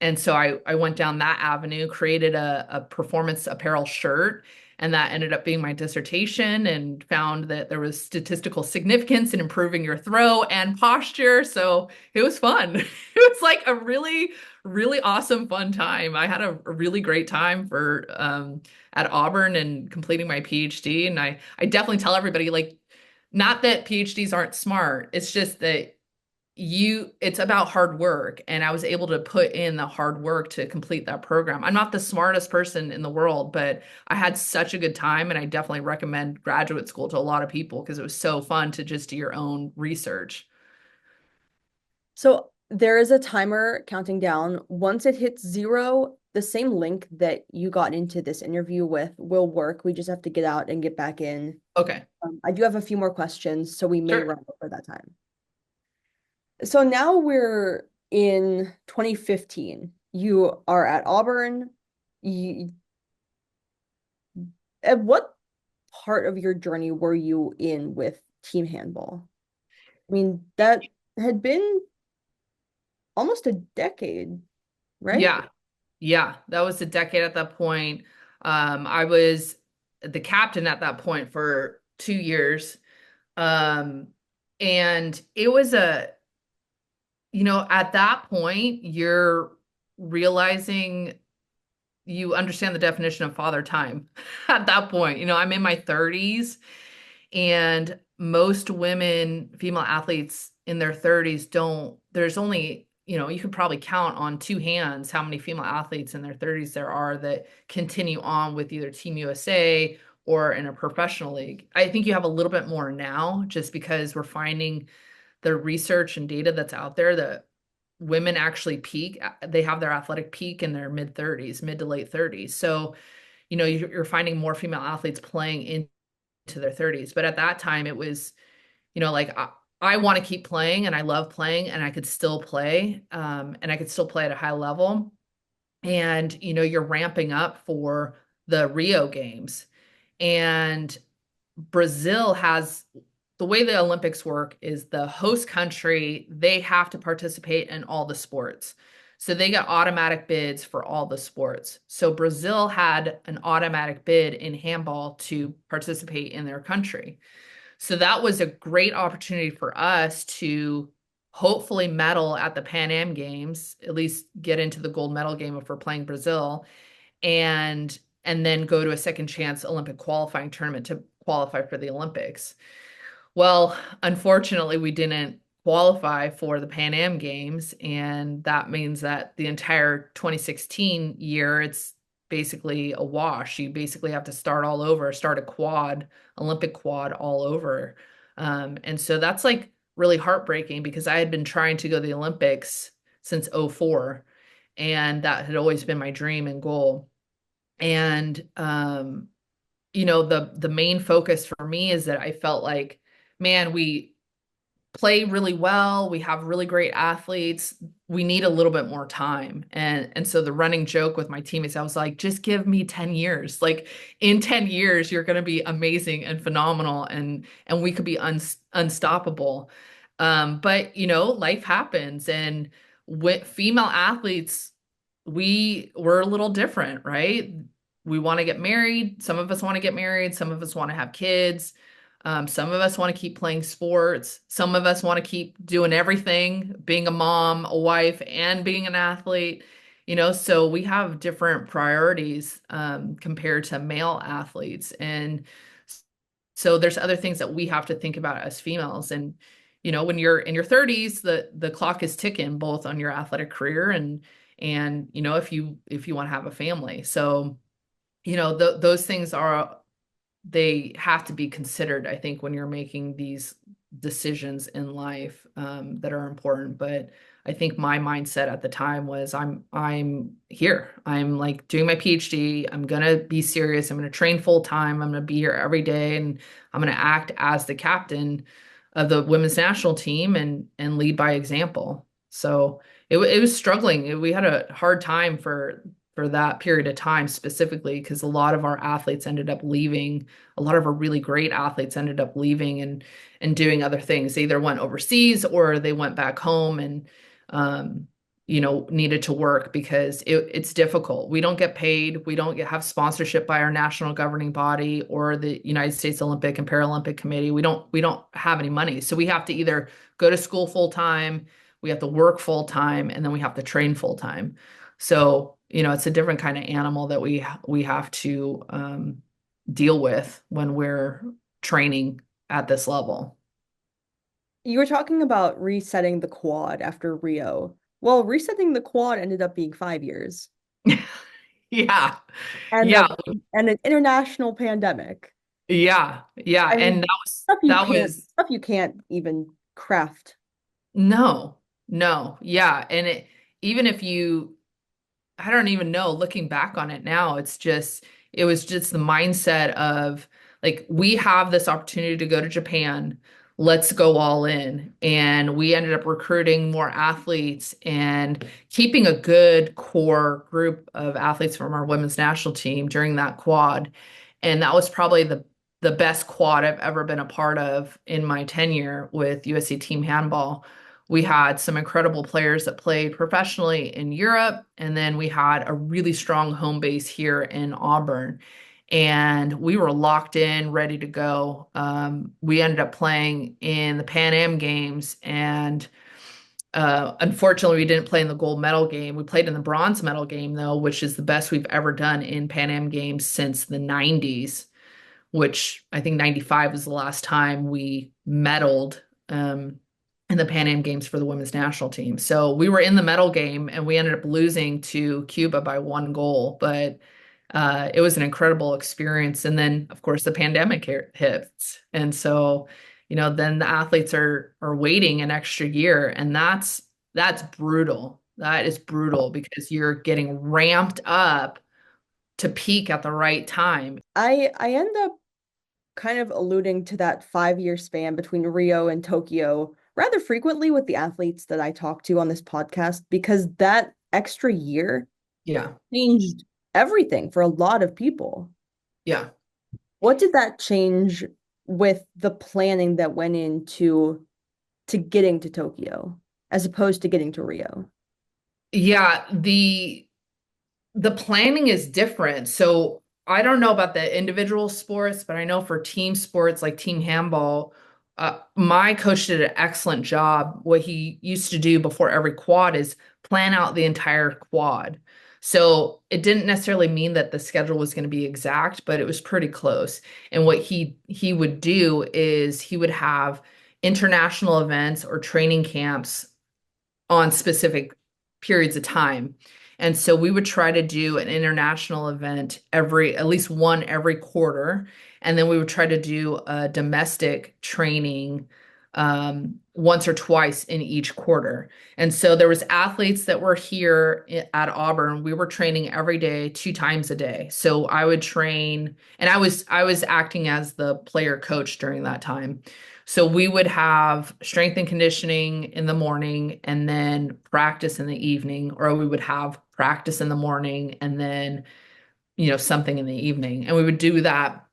And so I went down that avenue, created a performance apparel shirt, and that ended up being my dissertation, and found that there was statistical significance in improving your throw and posture. So it was fun. It was like a really, really awesome, fun time. I had a really great time for at Auburn and completing my PhD. And I definitely tell everybody, like, not that PhDs aren't smart. It's just that it's about hard work. And I was able to put in the hard work to complete that program. I'm not the smartest person in the world, but I had such a good time. And I definitely recommend graduate school to a lot of people because it was so fun to just do your own research. So there is a timer counting down. Once it hits zero, the same link that you got into this interview with will work. We just have to get out and get back in. Okay, I do have a few more questions, so we may sure. run over that time. So now we're in 2015. You are at Auburn. You, at what part of your journey were you in with team handball? I mean, that had been almost a decade, right? Yeah. Yeah, that was a decade at that point. I was the captain at that point for 2 years. Um, and it was at that point, you're realizing you understand the definition of father time at that point. I'm in my 30s, and most women, female athletes in their 30s there's only, you could probably count on two hands how many female athletes in their 30s there are that continue on with either Team USA or in a professional league. I think you have a little bit more now just because we're finding the research and data that's out there that women actually peak. They have their athletic peak in their mid 30s, mid to late 30s. So, you're finding more female athletes playing into their 30s. But at that time, it was, like I want to keep playing and I love playing and I could still play and I could still play at a high level. And, you're ramping up for the Rio games. And Brazil has the way the Olympics work is the host country, they have to participate in all the sports. So they get automatic bids for all the sports. So Brazil had an automatic bid in handball to participate in their country. So that was a great opportunity for us to hopefully medal at the Pan Am Games, at least get into the gold medal game if we're playing Brazil, and and then go to a second chance Olympic qualifying tournament to qualify for the Olympics. Well, unfortunately, we didn't qualify for the Pan Am Games, and that means that the entire 2016 year, it's basically a wash. You basically have to start all over, start a quad, Olympic quad all over. And so that's like really heartbreaking because I had been trying to go to the Olympics since '04, and that had always been my dream and goal. And the main focus for me is that I felt like, man, we play really well, we have really great athletes, we need a little bit more time. And so the running joke with my teammates, I was like, just give me 10 years. Like in 10 years, you're going to be amazing and phenomenal, and we could be unstoppable. But life happens, and with female athletes, we're a little different, right? We want to get married. Some of us want to get married. Some of us want to have kids. Some of us want to keep playing sports. Some of us want to keep doing everything, being a mom, a wife, and being an athlete. So we have different priorities compared to male athletes. And so there's other things that we have to think about as females. And, when you're in your 30s, the clock is ticking both on your athletic career and if you want to have a family. So, those things they have to be considered, I think, when you're making decisions in life that are important. But I think my mindset at the time was I'm here. I'm like doing my PhD. I'm gonna be serious. I'm gonna train full time. I'm gonna be here every day, and I'm gonna act as the captain of the women's national team and lead by example. So it was struggling. We had a hard time for that period of time specifically because a lot of our athletes ended up leaving. A lot of our really great athletes ended up leaving and doing other things. They either went overseas or they went back home and um, needed to work because it's difficult. We don't get paid. We don't have sponsorship by our national governing body or the United States Olympic and Paralympic Committee. We don't have any money. So we have to either go to school full time, we have to work full time, and then we have to train full time. So, it's a different kind of animal that we have to deal with when we're training at this level. You were talking about resetting the quad after Rio. Well, resetting the quad ended up being 5 years Yeah. and Yeah. and an international pandemic. Yeah. Yeah. I And mean, that was stuff you can't even craft. no, no. Yeah. And even if you I don't even know, looking back on it now, it was just the mindset of like, we have this opportunity to go to Japan. Let's go all in. And we ended up recruiting more athletes and keeping a good core group of athletes from our women's national team during that quad. And that was probably the best quad I've ever been a part of in my tenure with USA Team Handball. We had some incredible players that played professionally in Europe, and then we had a really strong home base here in Auburn. And we were locked in, ready to go. We ended up playing in the Pan Am Games, and unfortunately, we didn't play in the gold medal game. We played in the bronze medal game, though, which is the best we've ever done in Pan Am Games since the 90s, which I think 95 was the last time we medaled in the Pan Am Games for the women's national team. So we were in the medal game and we ended up losing to Cuba by 1 goal, but it was an incredible experience. And then, of course, the pandemic hits, and so then the athletes are waiting an extra year, and that's brutal. That is brutal because you're getting ramped up to peak at the right time. I end up kind of alluding to that 5 year span between Rio and Tokyo rather frequently with the athletes that I talk to on this podcast because that extra year Yeah. changed everything for a lot of people. Yeah. What did that change with the planning that went into to getting to Tokyo as opposed to getting to Rio? Yeah, the planning is different. So I don't know about the individual sports, but I know for team sports like team handball, my coach did an excellent job. What he used to do before every quad is plan out the entire quad. So it didn't necessarily mean that the schedule was going to be exact, but it was pretty close. And what he would do is he would have international events or training camps on specific periods of time. And so we would try to do an international event at least one every quarter. And then we would try to do a domestic training once or twice in each quarter. And so there was athletes that were here at Auburn. We were training every day, 2 times a day. So I would train, and I was acting as the player coach during that time. So we would have strength and conditioning in the morning and then practice in the evening, or we would have practice in the morning and then, something in the evening. And we would do that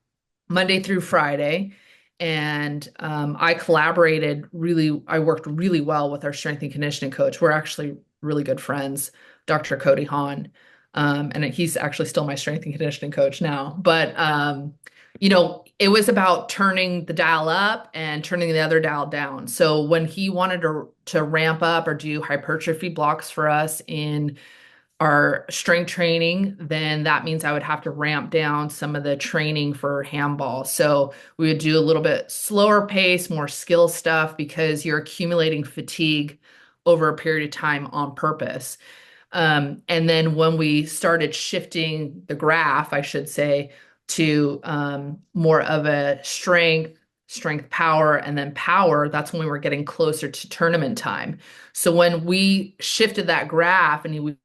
Monday through Friday. And I worked really well with our strength and conditioning coach. We're actually really good friends, Dr. Cody Hahn. And he's actually still my strength and conditioning coach now. But it was about turning the dial up and turning the other dial down. So when he wanted to ramp up or do hypertrophy blocks for us in our strength training, then that means I would have to ramp down some of the training for handball. So we would do a little bit slower pace, more skill stuff because you're accumulating fatigue over a period of time on purpose. And then when we started shifting the graph, I should say, to more of a strength, strength power, and then power, that's when we were getting closer to tournament time. So when we shifted that graph and we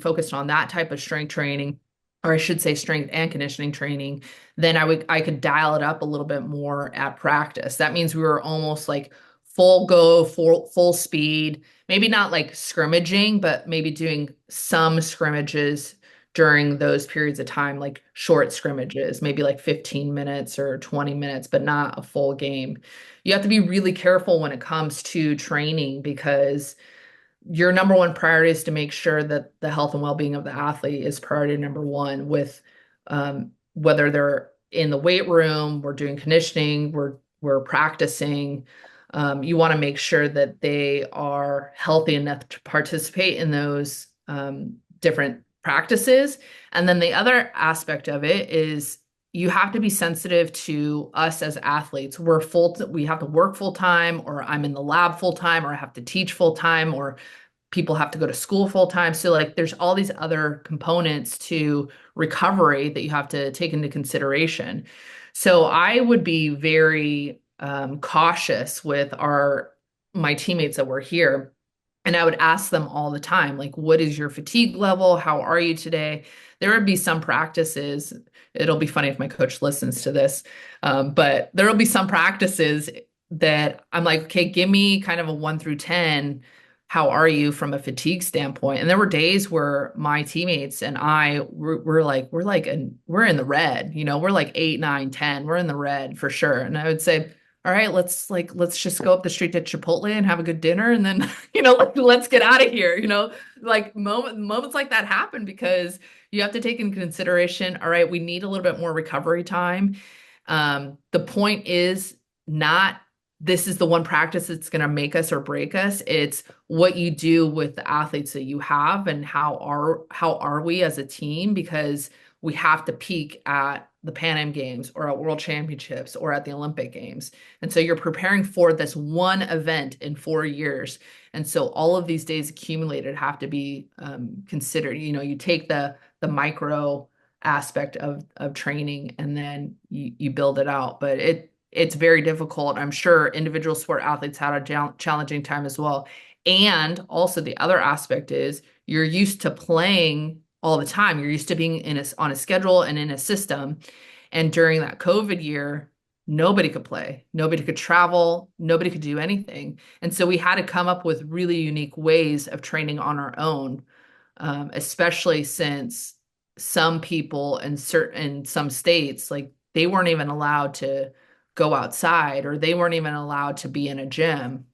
focused on that type of strength training, or I should say strength and conditioning training, then I could dial it up a little bit more at practice. That means we were almost like full go, full speed, maybe not like scrimmaging, but maybe doing some scrimmages during those periods of time, like short scrimmages, maybe like 15 minutes or 20 minutes, but not a full game. You have to be really careful when it comes to training because your number one priority is to make sure that the health and well-being of the athlete is priority number one with whether they're in the weight room, we're doing conditioning, we're practicing. You want to make sure that they are healthy enough to participate in those different practices. And then the other aspect of it is you have to be sensitive to us as athletes. We have to work full time, or I'm in the lab full time, or I have to teach full time, or people have to go to school full time. So like there's all these other components to recovery that you have to take into consideration. So I would be very cautious with our my teammates that were here. And I would ask them all the time, like, what is your fatigue level? How are you today? There would be some practices. It'll be funny if my coach listens to this, but there will be some practices that I'm like, okay, give me kind of a 1 through 10. How are you from a fatigue standpoint? And there were days where my teammates and I we're in the red, we're like 8, 9, 10. We're in the red for sure. And I would say, all right, let's just go up the street to Chipotle and have a good dinner and then, let's get out of here. Like moments like that happen because you have to take into consideration, all right, we need a little bit more recovery time. The point is not this is the one practice that's going to make us or break us. It's what you do with the athletes that you have and how are we as a team, because we have to peak at the Pan Am Games or at World Championships or at the Olympic Games. And so you're preparing for this one event in 4 years. And so all of these days accumulated have to be considered. You take the micro aspect of training and then you build it out. But it's very difficult. I'm sure individual sport athletes had a challenging time as well. And also the other aspect is you're used to playing all the time. You're used to being on a schedule and in a system. And during that COVID year, nobody could play, nobody could travel, nobody could do anything. And so we had to come up with really unique ways of training on our own, especially since some people in some states, like they weren't even allowed to go outside or they weren't even allowed to be in a gym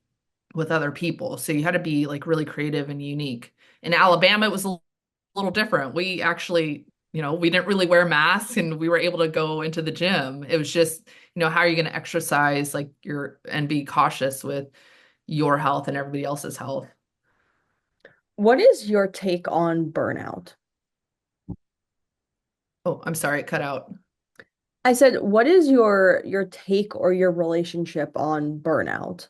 with other people. So you had to be like really creative and unique. In Alabama, it was a little different. We actually, we didn't really wear masks and we were able to go into the gym. It was just, how are you going to exercise and be cautious with your health and everybody else's health? What is your take on burnout? Oh, I'm sorry, it cut out. I said, what is your take or your relationship on burnout?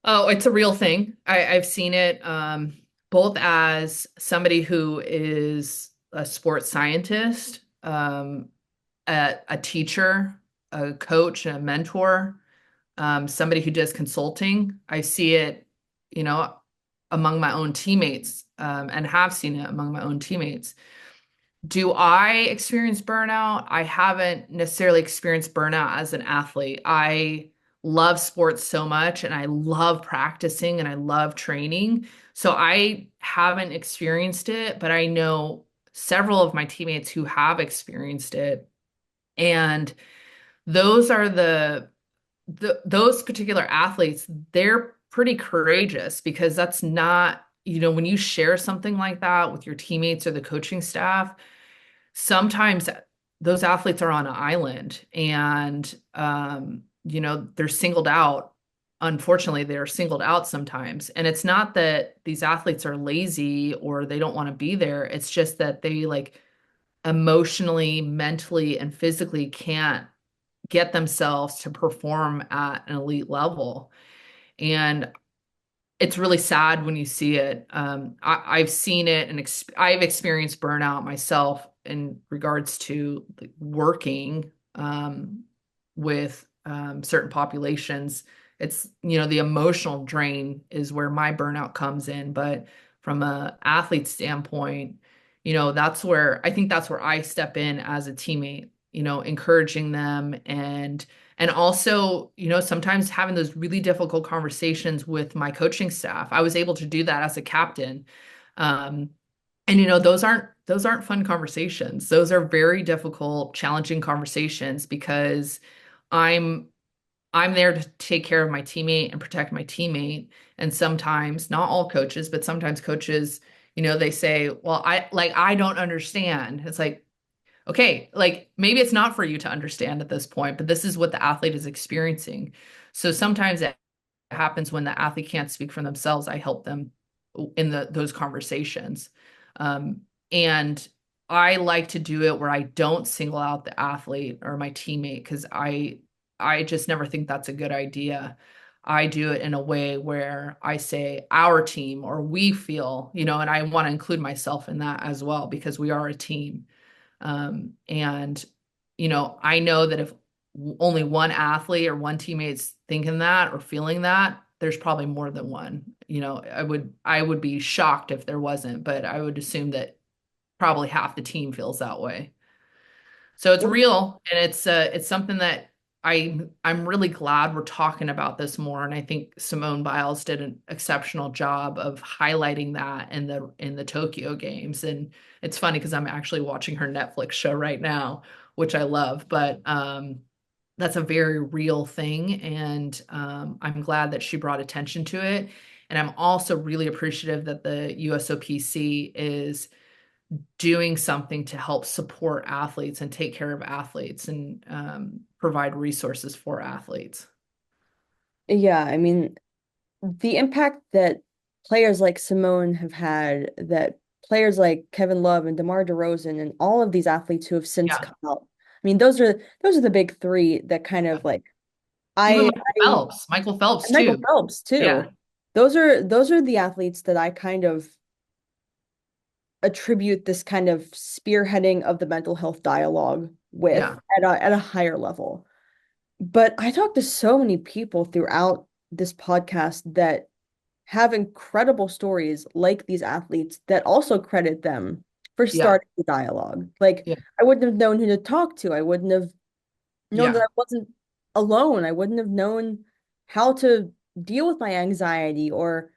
Oh, it's a real thing. I've seen it both as somebody who is a sports scientist, a teacher, a coach, a mentor, somebody who does consulting. I see it, you know, among my own teammates, and have seen it among my own teammates. Do I experience burnout? I haven't necessarily experienced burnout as an athlete. I love sports so much and I love practicing and I love training. So I haven't experienced it, but I know several of my teammates who have experienced it. And those are those particular athletes, they're pretty courageous because that's not, when you share something like that with your teammates or the coaching staff, sometimes those athletes are on an island and they're singled out. Unfortunately, they're singled out sometimes. And it's not that these athletes are lazy or they don't want to be there. It's just that they like emotionally, mentally, and physically can't get themselves to perform at an elite level. And it's really sad when you see it. I've seen it and I've experienced burnout myself in regards to like, working. with certain populations. It's, the emotional drain is where my burnout comes in. But from a athlete standpoint, that's where I step in as a teammate, encouraging them and also, sometimes having those really difficult conversations with my coaching staff. I was able to do that as a captain. Um, and those aren't fun conversations. Those are very difficult, challenging conversations because I'm I'm there to take care of my teammate and protect my teammate. And sometimes, not all coaches, but sometimes coaches, they say, "Well, I don't understand." It's like, okay, like maybe it's not for you to understand at this point, but this is what the athlete is experiencing. So sometimes it happens when the athlete can't speak for themselves. I help them in those conversations. Um, and I like to do it where I don't single out the athlete or my teammate because I just never think that's a good idea. I do it in a way where I say our team or we feel, and I want to include myself in that as well because we are a team. And, I know that if only one athlete or one teammate's thinking that or feeling that, there's probably more than one. I would be shocked if there wasn't, but I would assume that probably half the team feels that way. So it's real and it's something that I'm really glad we're talking about this more. And I think Simone Biles did an exceptional job of highlighting that in the Tokyo Games. And it's funny because I'm actually watching her Netflix show right now, which I love. But that's a very real thing, and I'm glad that she brought attention to it. And I'm also really appreciative that the USOPC is doing something to help support athletes and take care of athletes and provide resources for athletes. Yeah, I mean, the impact that players like Simone have had, that players like Kevin Love and DeMar DeRozan and all of these athletes who have since Yeah, come out. I mean, those are the big three that kind yeah. of like Even I Michael Phelps Michael too. Phelps Yeah, too. Those are the athletes that I kind of attribute this kind of spearheading of the mental health dialogue with yeah, at a higher level. But I talked to so many people throughout this podcast that have incredible stories like these athletes that also credit them for yeah, starting the dialogue. Like, yeah, I wouldn't have known who to talk to. I wouldn't have known that yeah, I wasn't alone. I wouldn't have known how to deal with my anxiety or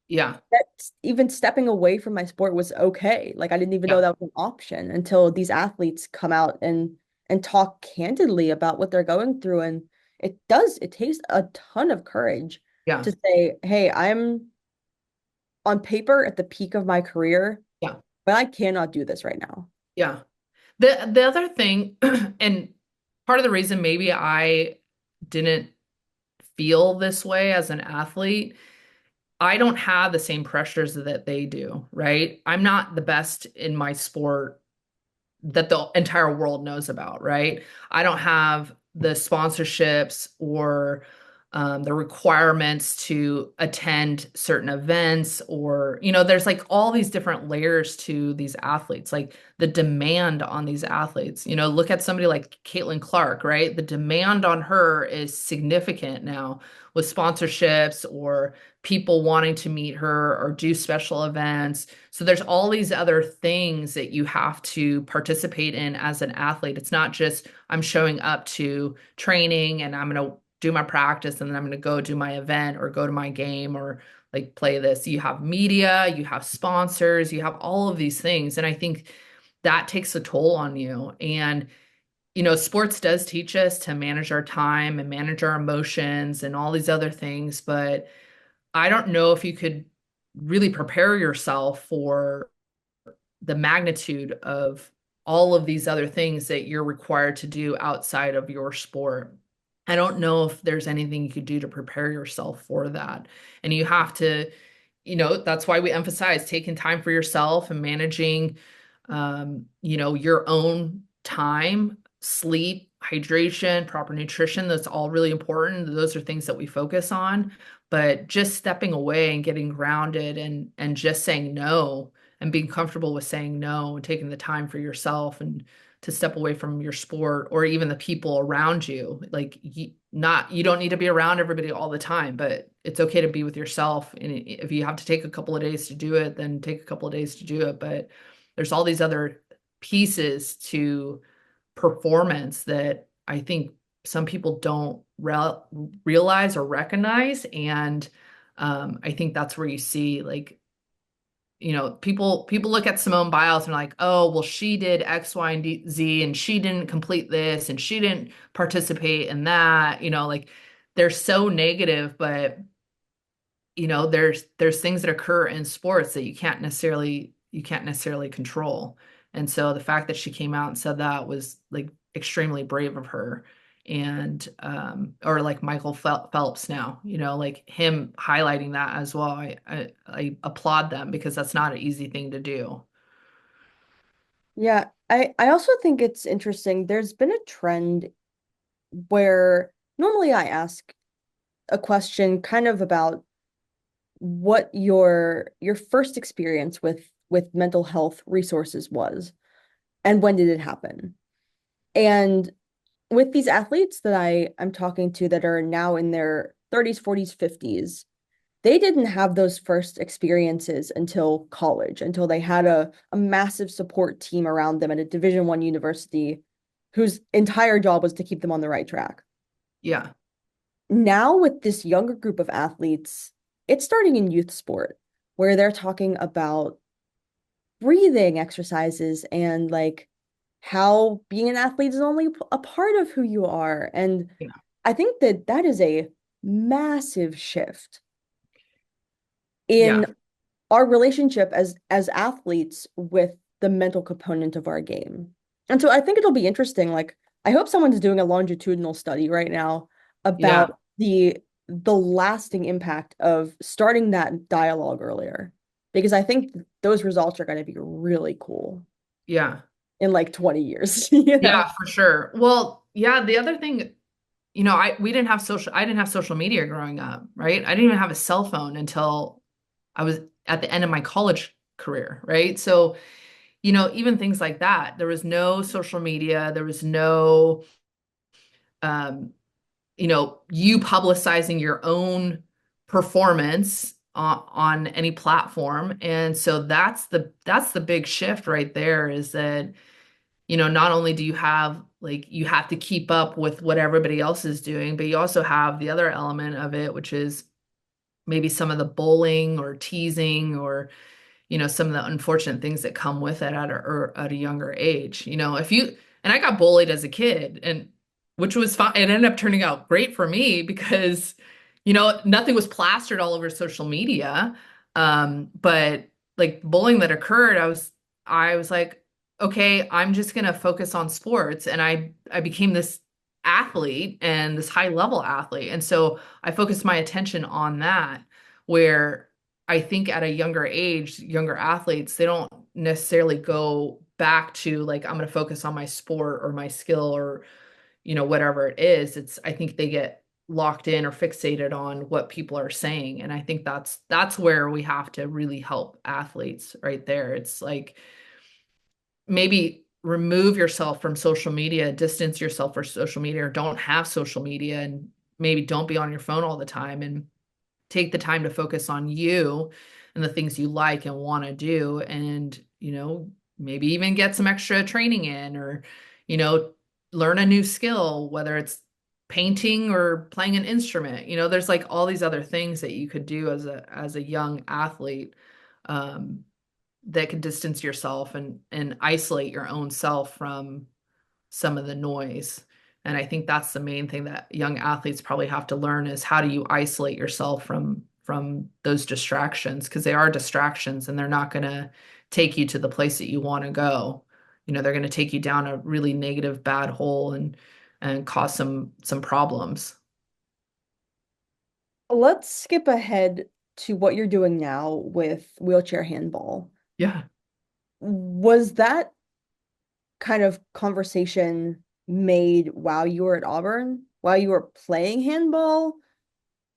yeah, that even stepping away from my sport was okay. Like, I didn't even know yeah, that was an option until these athletes come out and talk candidly about what they're going through. And it takes a ton of courage yeah, to say, hey, I'm on paper at the peak of my career, yeah, but I cannot do this right now. yeah. The other thing, and part of the reason maybe I didn't feel this way as an athlete, I don't have the same pressures that they do, right? I'm not the best in my sport that the entire world knows about, right? I don't have the sponsorships or the requirements to attend certain events, or, there's like all these different layers to these athletes, like the demand on these athletes. Look at somebody like Caitlin Clark, right? The demand on her is significant now with sponsorships or people wanting to meet her or do special events. So there's all these other things that you have to participate in as an athlete. It's not just I'm showing up to training and I'm going to do my practice and then I'm going to go do my event or go to my game or like play this. You have media, you have sponsors, you have all of these things. And I think that takes a toll on you. And sports does teach us to manage our time and manage our emotions and all these other things, but I don't know if you could really prepare yourself for the magnitude of all of these other things that you're required to do outside of your sport. I don't know if there's anything you could do to prepare yourself for that. And you have to, that's why we emphasize taking time for yourself and managing, your own time, sleep, hydration, proper nutrition. That's all really important. Those are things that we focus on. But just stepping away and getting grounded and just saying no and being comfortable with saying no and taking the time for yourself and to step away from your sport or even the people around you. Like you don't need to be around everybody all the time, but it's okay to be with yourself. And if you have to take a couple of days to do it, then take a couple of days to do it. But there's all these other pieces to performance that I think some people don't realize or recognize. And I think that's where you see like, people look at Simone Biles and are like, oh, well, she did X, Y, and Z, and she didn't complete this, and she didn't participate in that. Like they're so negative, but there's things that occur in sports that you can't necessarily control. And so the fact that she came out and said that was like extremely brave of her. And or like Michael Phelps now, like him highlighting that as well. I applaud them because that's not an easy thing to do. Yeah, I also think it's interesting. There's been a trend where normally I ask a question kind of about what your first experience with mental health resources was and when did it happen. And with these athletes that I'm talking to that are now in their 30s, 40s, 50s, they didn't have those first experiences until college, until they had a massive support team around them at a Division I university whose entire job was to keep them on the right track. Yeah, Now with this younger group of athletes, it's starting in youth sport where they're talking about breathing exercises and like how being an athlete is only a part of who you are. And yeah, I think that that is a massive shift yeah, in our relationship as athletes with the mental component of our game. And so I think it'll be interesting. Like, I hope someone's doing a longitudinal study right now yeah, about the lasting impact of starting that dialogue earlier. Because I think those results are going to be really cool yeah, in like 20 years, you know? yeah, for sure. Well, yeah, the other thing, I didn't have social media growing up, right? I didn't even have a cell phone until I was at the end of my college career, right? So, even things like that, there was no social media, there was no, um, you publicizing your own performance on any platform. And so that's the big shift right there is that, not only do you have like you have to keep up with what everybody else is doing, but you also have the other element of it, which is maybe some of the bullying or teasing or some of the unfortunate things that come with it at a younger age. If you and I got bullied as a kid, and which was fine. It ended up turning out great for me because nothing was plastered all over social media. But like bullying that occurred, I was like, okay, I'm just gonna focus on sports, and I became this athlete and this high level athlete, and so I focused my attention on that where I think at a younger age, younger athletes, they don't necessarily go back to like, I'm going to focus on my sport or my skill or, whatever it is. I think they get locked in or fixated on what people are saying. And I think that's where we have to really help athletes right there. It's like maybe remove yourself from social media, distance yourself from social media, or don't have social media and maybe don't be on your phone all the time and take the time to focus on you and the things you like and want to do and maybe even get some extra training in or you know learn a new skill whether it's painting or playing an instrument. There's like all these other things that you could do as a young athlete, um, that could distance yourself and isolate your own self from some of the noise. And I think that's the main thing that young athletes probably have to learn is how do you isolate yourself from those distractions because they are distractions and they're not going to take you to the place that you want to go. They're going to take you down a really negative bad hole and cause some problems. Let's skip ahead to what you're doing now with wheelchair handball. Yeah. Was that kind of conversation made while you were at Auburn, while you were playing handball?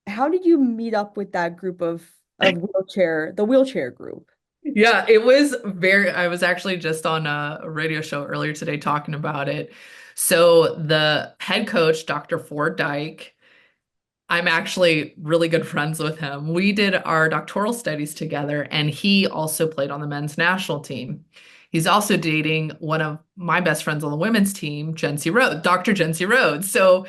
How did you meet up with that group of the wheelchair group? Yeah, it was very, I was actually just on a radio show earlier today talking about it. So the head coach, Dr. Ford Dyke, I'm actually really good friends with him. We did our doctoral studies together, and he also played on the men's national team. He's also dating one of my best friends on the women's team, Jency Rhodes, Dr. Jency Rhodes. So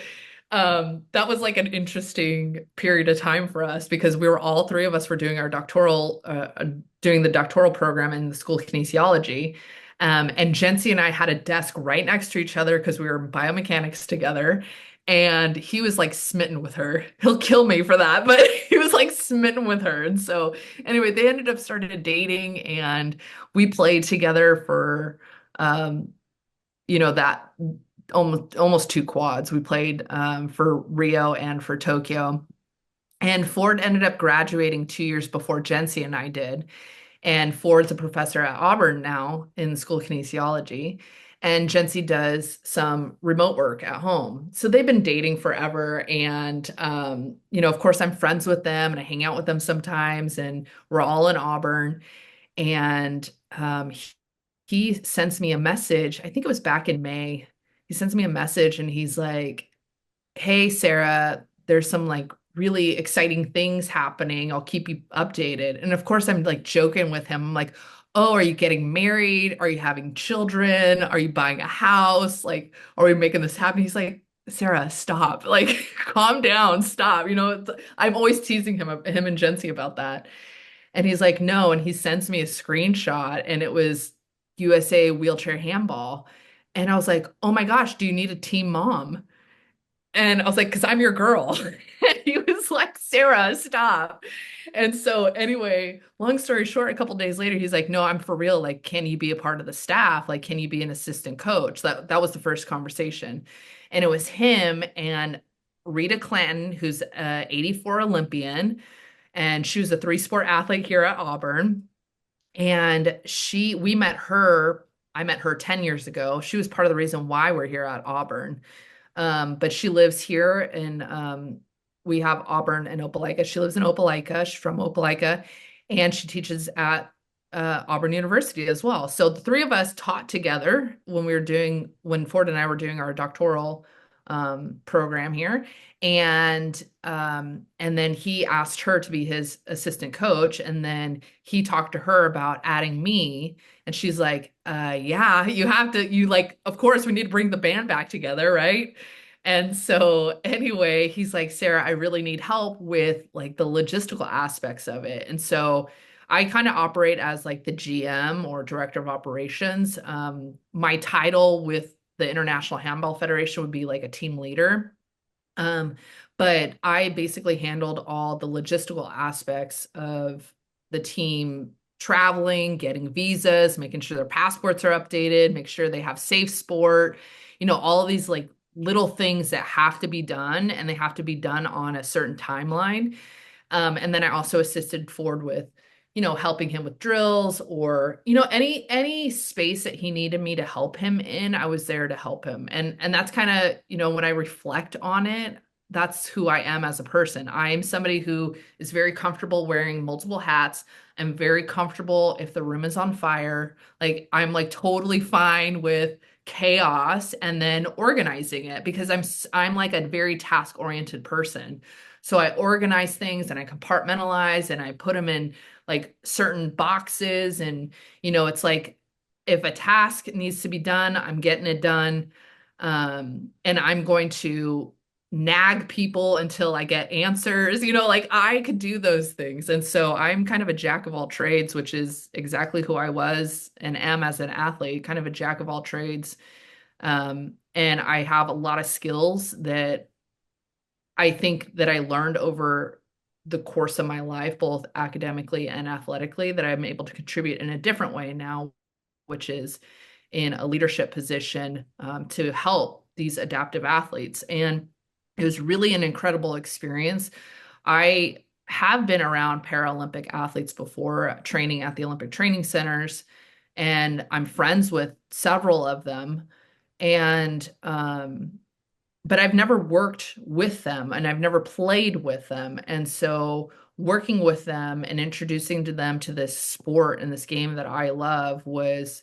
that was like an interesting period of time for us because we were all three of us were doing our doing the doctoral program in the school of kinesiology. And Jency and I had a desk right next to each other because we were biomechanics together. And he was like smitten with her. He'll kill me for that, but he was like smitten with her. And so, anyway, they ended up started dating, and we played together for, um, that almost two quads. We played for Rio and for Tokyo. And Ford ended up graduating 2 years before Jency and I did. And Ford's a professor at Auburn now in the School of Kinesiology. And Jency does some remote work at home. So they've been dating forever. And, of course, I'm friends with them and I hang out with them sometimes. And we're all in Auburn. And he sends me a message. I think it was back in May. He sends me a message and he's like, "Hey, Sarah, there's some like really exciting things happening. I'll keep you updated." And of course, I'm like joking with him. I'm like, "Oh, are you getting married? Are you having children? Are you buying a house? Like, are we making this happen?" He's like, "Sarah, stop. Like, calm down, stop." I'm always teasing him and Jency about that. And he's like, "No." And he sends me a screenshot and it was USA Wheelchair Handball. And I was like, "Oh my gosh, do you need a team mom?" And I was like, "Because I'm your girl." And he was like, "Sarah, stop." And so, anyway, long story short, a couple days later, he's like, "No, I'm for real. Like, can you be a part of the staff? Like, can you be an assistant coach?" That was the first conversation. And it was him and Rita Clanton, who's a 84 Olympian, and she was a three-sport athlete here at Auburn. And we met her, I met her 10 years ago. She was part of the reason why we're here at Auburn. But she lives here we have Auburn and Opelika. She lives in Opelika. She's from Opelika, and she teaches at Auburn University as well. So the three of us taught together when Ford and I were doing our doctoral program here. And then he asked her to be his assistant coach, and then he talked to her about adding me. And she's like, yeah, you like, of course, we need to bring the band back together, right? And so, anyway, he's like, "Sarah, I really need help with like the logistical aspects of it." And so, I kind of operate as like the GM or director of operations. My title with the International Handball Federation would be like a team leader. Um, but I basically handled all the logistical aspects of the team traveling, getting visas, making sure their passports are updated, make sure they have safe sport, all of these like little things that have to be done and they have to be done on a certain timeline. And then I also assisted Ford with, helping him with drills or, any space that he needed me to help him in, I was there to help him. And that's kind of, when I reflect on it, that's who I am as a person. I am somebody who is very comfortable wearing multiple hats. I'm very comfortable if the room is on fire. Like I'm like totally fine with chaos and then organizing it because I'm like a very task-oriented person. So I organize things and I compartmentalize and I put them in like certain boxes. And, it's like if a task needs to be done, I'm getting it done. And I'm going to nag people until I get answers. Like I could do those things. And so I'm kind of a jack of all trades, which is exactly who I was and am as an athlete, kind of a jack of all trades. And I have a lot of skills that I think that I learned over the course of my life, both academically and athletically, that I'm able to contribute in a different way now, which is in a leadership position to help these adaptive athletes. And it was really an incredible experience. I have been around Paralympic athletes before, training at the Olympic training centers, and I'm friends with several of them. And but I've never worked with them and I've never played with them. And so working with them and introducing to them to this sport and this game that I love was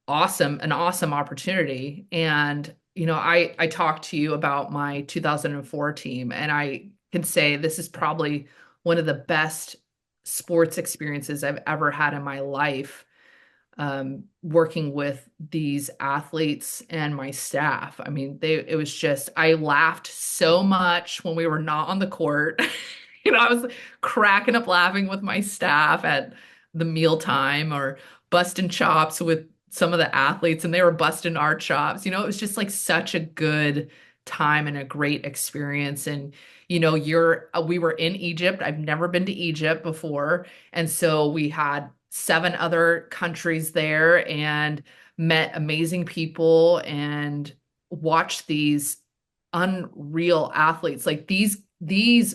awesome, an awesome opportunity. And, I talked to you about my 2004 team, and I can say this is probably one of the best sports experiences I've ever had in my life, working with these athletes and my staff. I mean, it was just, I laughed so much when we were not on the court. I was cracking up laughing with my staff at the mealtime or busting chops with some of the athletes, and they were busting our chops. It was just like such a good time and a great experience. And, we were in Egypt. I've never been to Egypt before. And so we had 7 other countries there and met amazing people and watched these unreal athletes, like these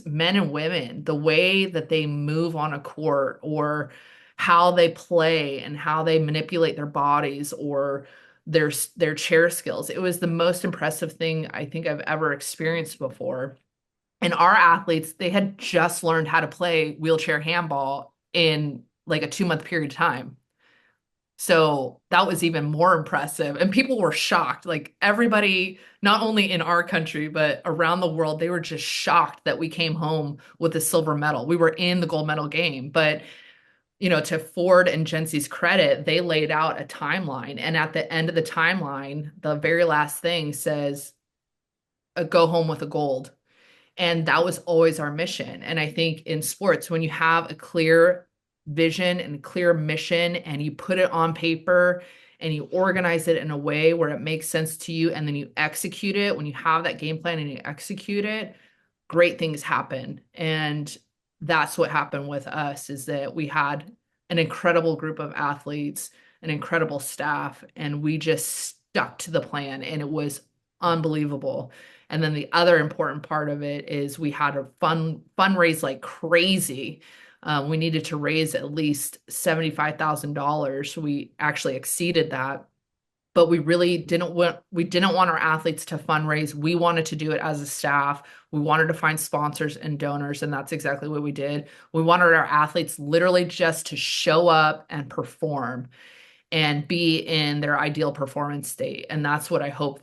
men and women, the way that they move on a court, or how they play and how they manipulate their bodies, or their chair skills. It was the most impressive thing I think I've ever experienced before. And our athletes, they had just learned how to play wheelchair handball in like a 2-month period of time. So that was even more impressive. And people were shocked. Like everybody, not only in our country, but around the world, they were just shocked that we came home with a silver medal. We were in the gold medal game. But, to Ford and Jency's credit, they laid out a timeline. And at the end of the timeline, the very last thing says, go home with a gold. And that was always our mission. And I think in sports, when you have a clear vision and a clear mission and you put it on paper and you organize it in a way where it makes sense to you, and then you execute it, when you have that game plan and you execute it, great things happen. And that's what happened with us, is that we had an incredible group of athletes, an incredible staff, and we just stuck to the plan, and it was unbelievable. And then the other important part of it is we had a fundraise like crazy. We needed to raise at least $75,000. We actually exceeded that, but we didn't want our athletes to fundraise. We wanted to do it as a staff. We wanted to find sponsors and donors, and that's exactly what we did. We wanted our athletes literally just to show up and perform and be in their ideal performance state. And that's what I think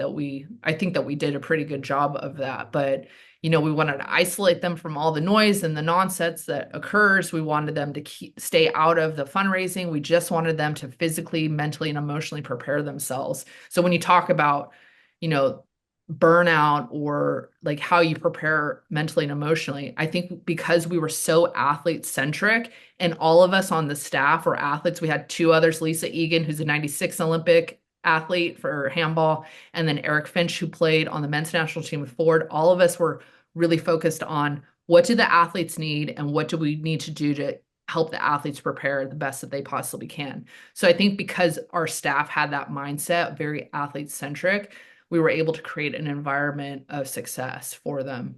that we did a pretty good job of that. But, we wanted to isolate them from all the noise and the nonsense that occurs. We wanted them to stay out of the fundraising. We just wanted them to physically, mentally, and emotionally prepare themselves. So when you talk about, you know, burnout, or like how you prepare mentally and emotionally, I think because we were so athlete centric, and all of us on the staff were athletes. We had 2 others, Lisa Egan, who's a 96 Olympic athlete for handball, and then Eric Finch, who played on the men's national team with Ford. All of us were really focused on what do the athletes need and what do we need to do to help the athletes prepare the best that they possibly can. So I think because our staff had that mindset, very athlete centric, we were able to create an environment of success for them.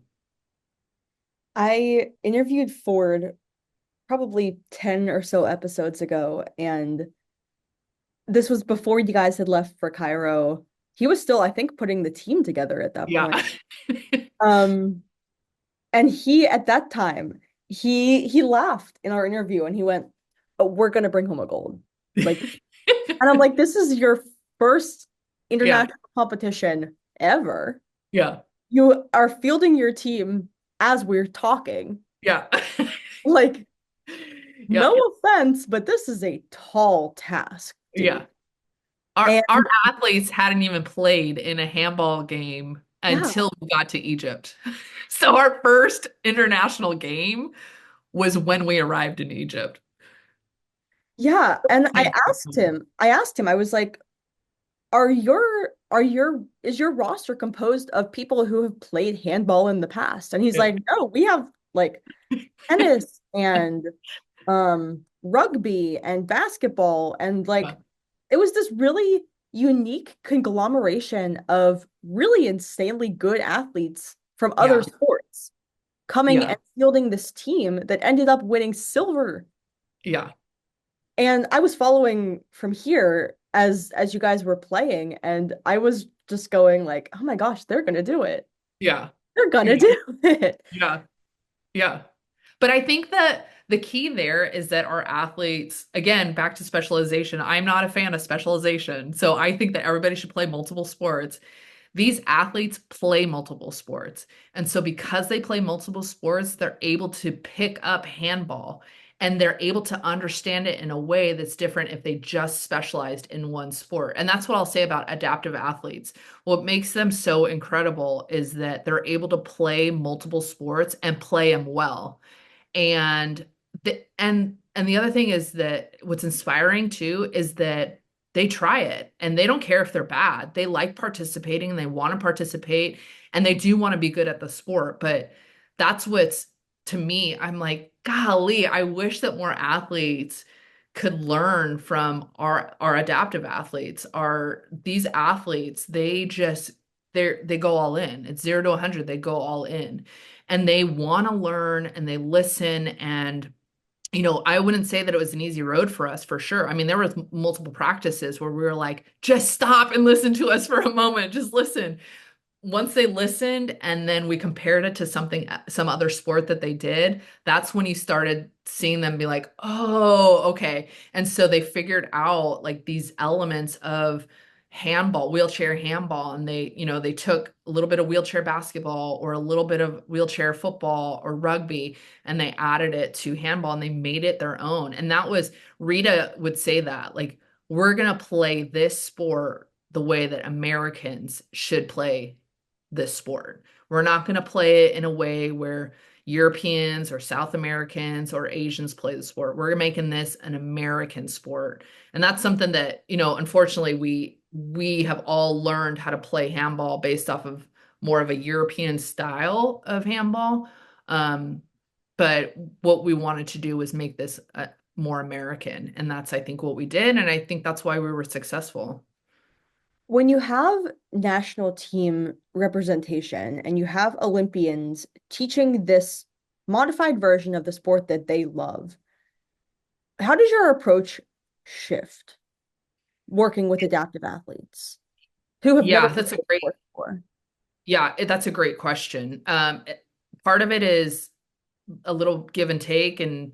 I interviewed Ford probably 10 or so episodes ago, and this was before you guys had left for Cairo. He was still, I think, putting the team together at that point. Yeah. Um, and he at that time, he laughed in our interview and he went, "Oh, we're gonna bring home a gold." Like, and I'm like, this is your first Yeah. international competition ever. Yeah. You are fielding your team as we're talking. Yeah. Like, Yeah. no offense, but this is a tall task, dude. Yeah. Our And our athletes hadn't even played in a handball game yeah, until we got to Egypt. So our first international game was when we arrived in Egypt. yeah. And I asked him, I was like, is your roster composed of people who have played handball in the past? And he's Yeah. like, no, we have like tennis and rugby and basketball, and like it was this really unique conglomeration of really insanely good athletes from other Yeah. sports coming Yeah. and fielding this team that ended up winning silver. Yeah. And I was following from here as you guys were playing, and I was just going like, oh my gosh, they're gonna do it. Yeah. They're Yeah. gonna do it. Yeah. Yeah. But I think that the key there is that our athletes, again, back to specialization, I'm not a fan of specialization. So I think that everybody should play multiple sports. These athletes play multiple sports. And so because they play multiple sports, they're able to pick up handball and they're able to understand it in a way that's different if they just specialized in one sport. And that's what I'll say about adaptive athletes. What makes them so incredible is that they're able to play multiple sports and play them well. And the other thing is that what's inspiring too is that they try it and they don't care if they're bad. They like participating and they want to participate and they do want to be good at the sport. But that's what's to me, I'm like, golly, I wish that more athletes could learn from our adaptive athletes. Are these athletes, they go all in. It's 0 to 100, they go all in and they want to learn and they listen. And I wouldn't say that it was an easy road for us for sure. I mean, there was multiple practices where we were like, just stop and listen to us for a moment, just listen. Once they listened and then we compared it to some other sport that they did, that's when you started seeing them be like, oh, okay. And so they figured out like these elements of handball, wheelchair handball, and they took a little bit of wheelchair basketball or a little bit of wheelchair football or rugby and they added it to handball and they made it their own. And that was, Rita would say that, like, we're going to play this sport the way that Americans should play this sport. We're not going to play it in a way where Europeans or South Americans or Asians play the sport. We're making this an American sport. And that's something that, unfortunately we have all learned how to play handball based off of more of a European style of handball. Um, but what we wanted to do was make this more American. And that's, I think, what we did. And I think that's why we were successful. When you have national team representation and you have Olympians teaching this modified version of the sport that they love, how does your approach shift working with adaptive athletes who have never Yeah, played that's a the great sport before? Yeah, that's a great question. Part of it is a little give and take and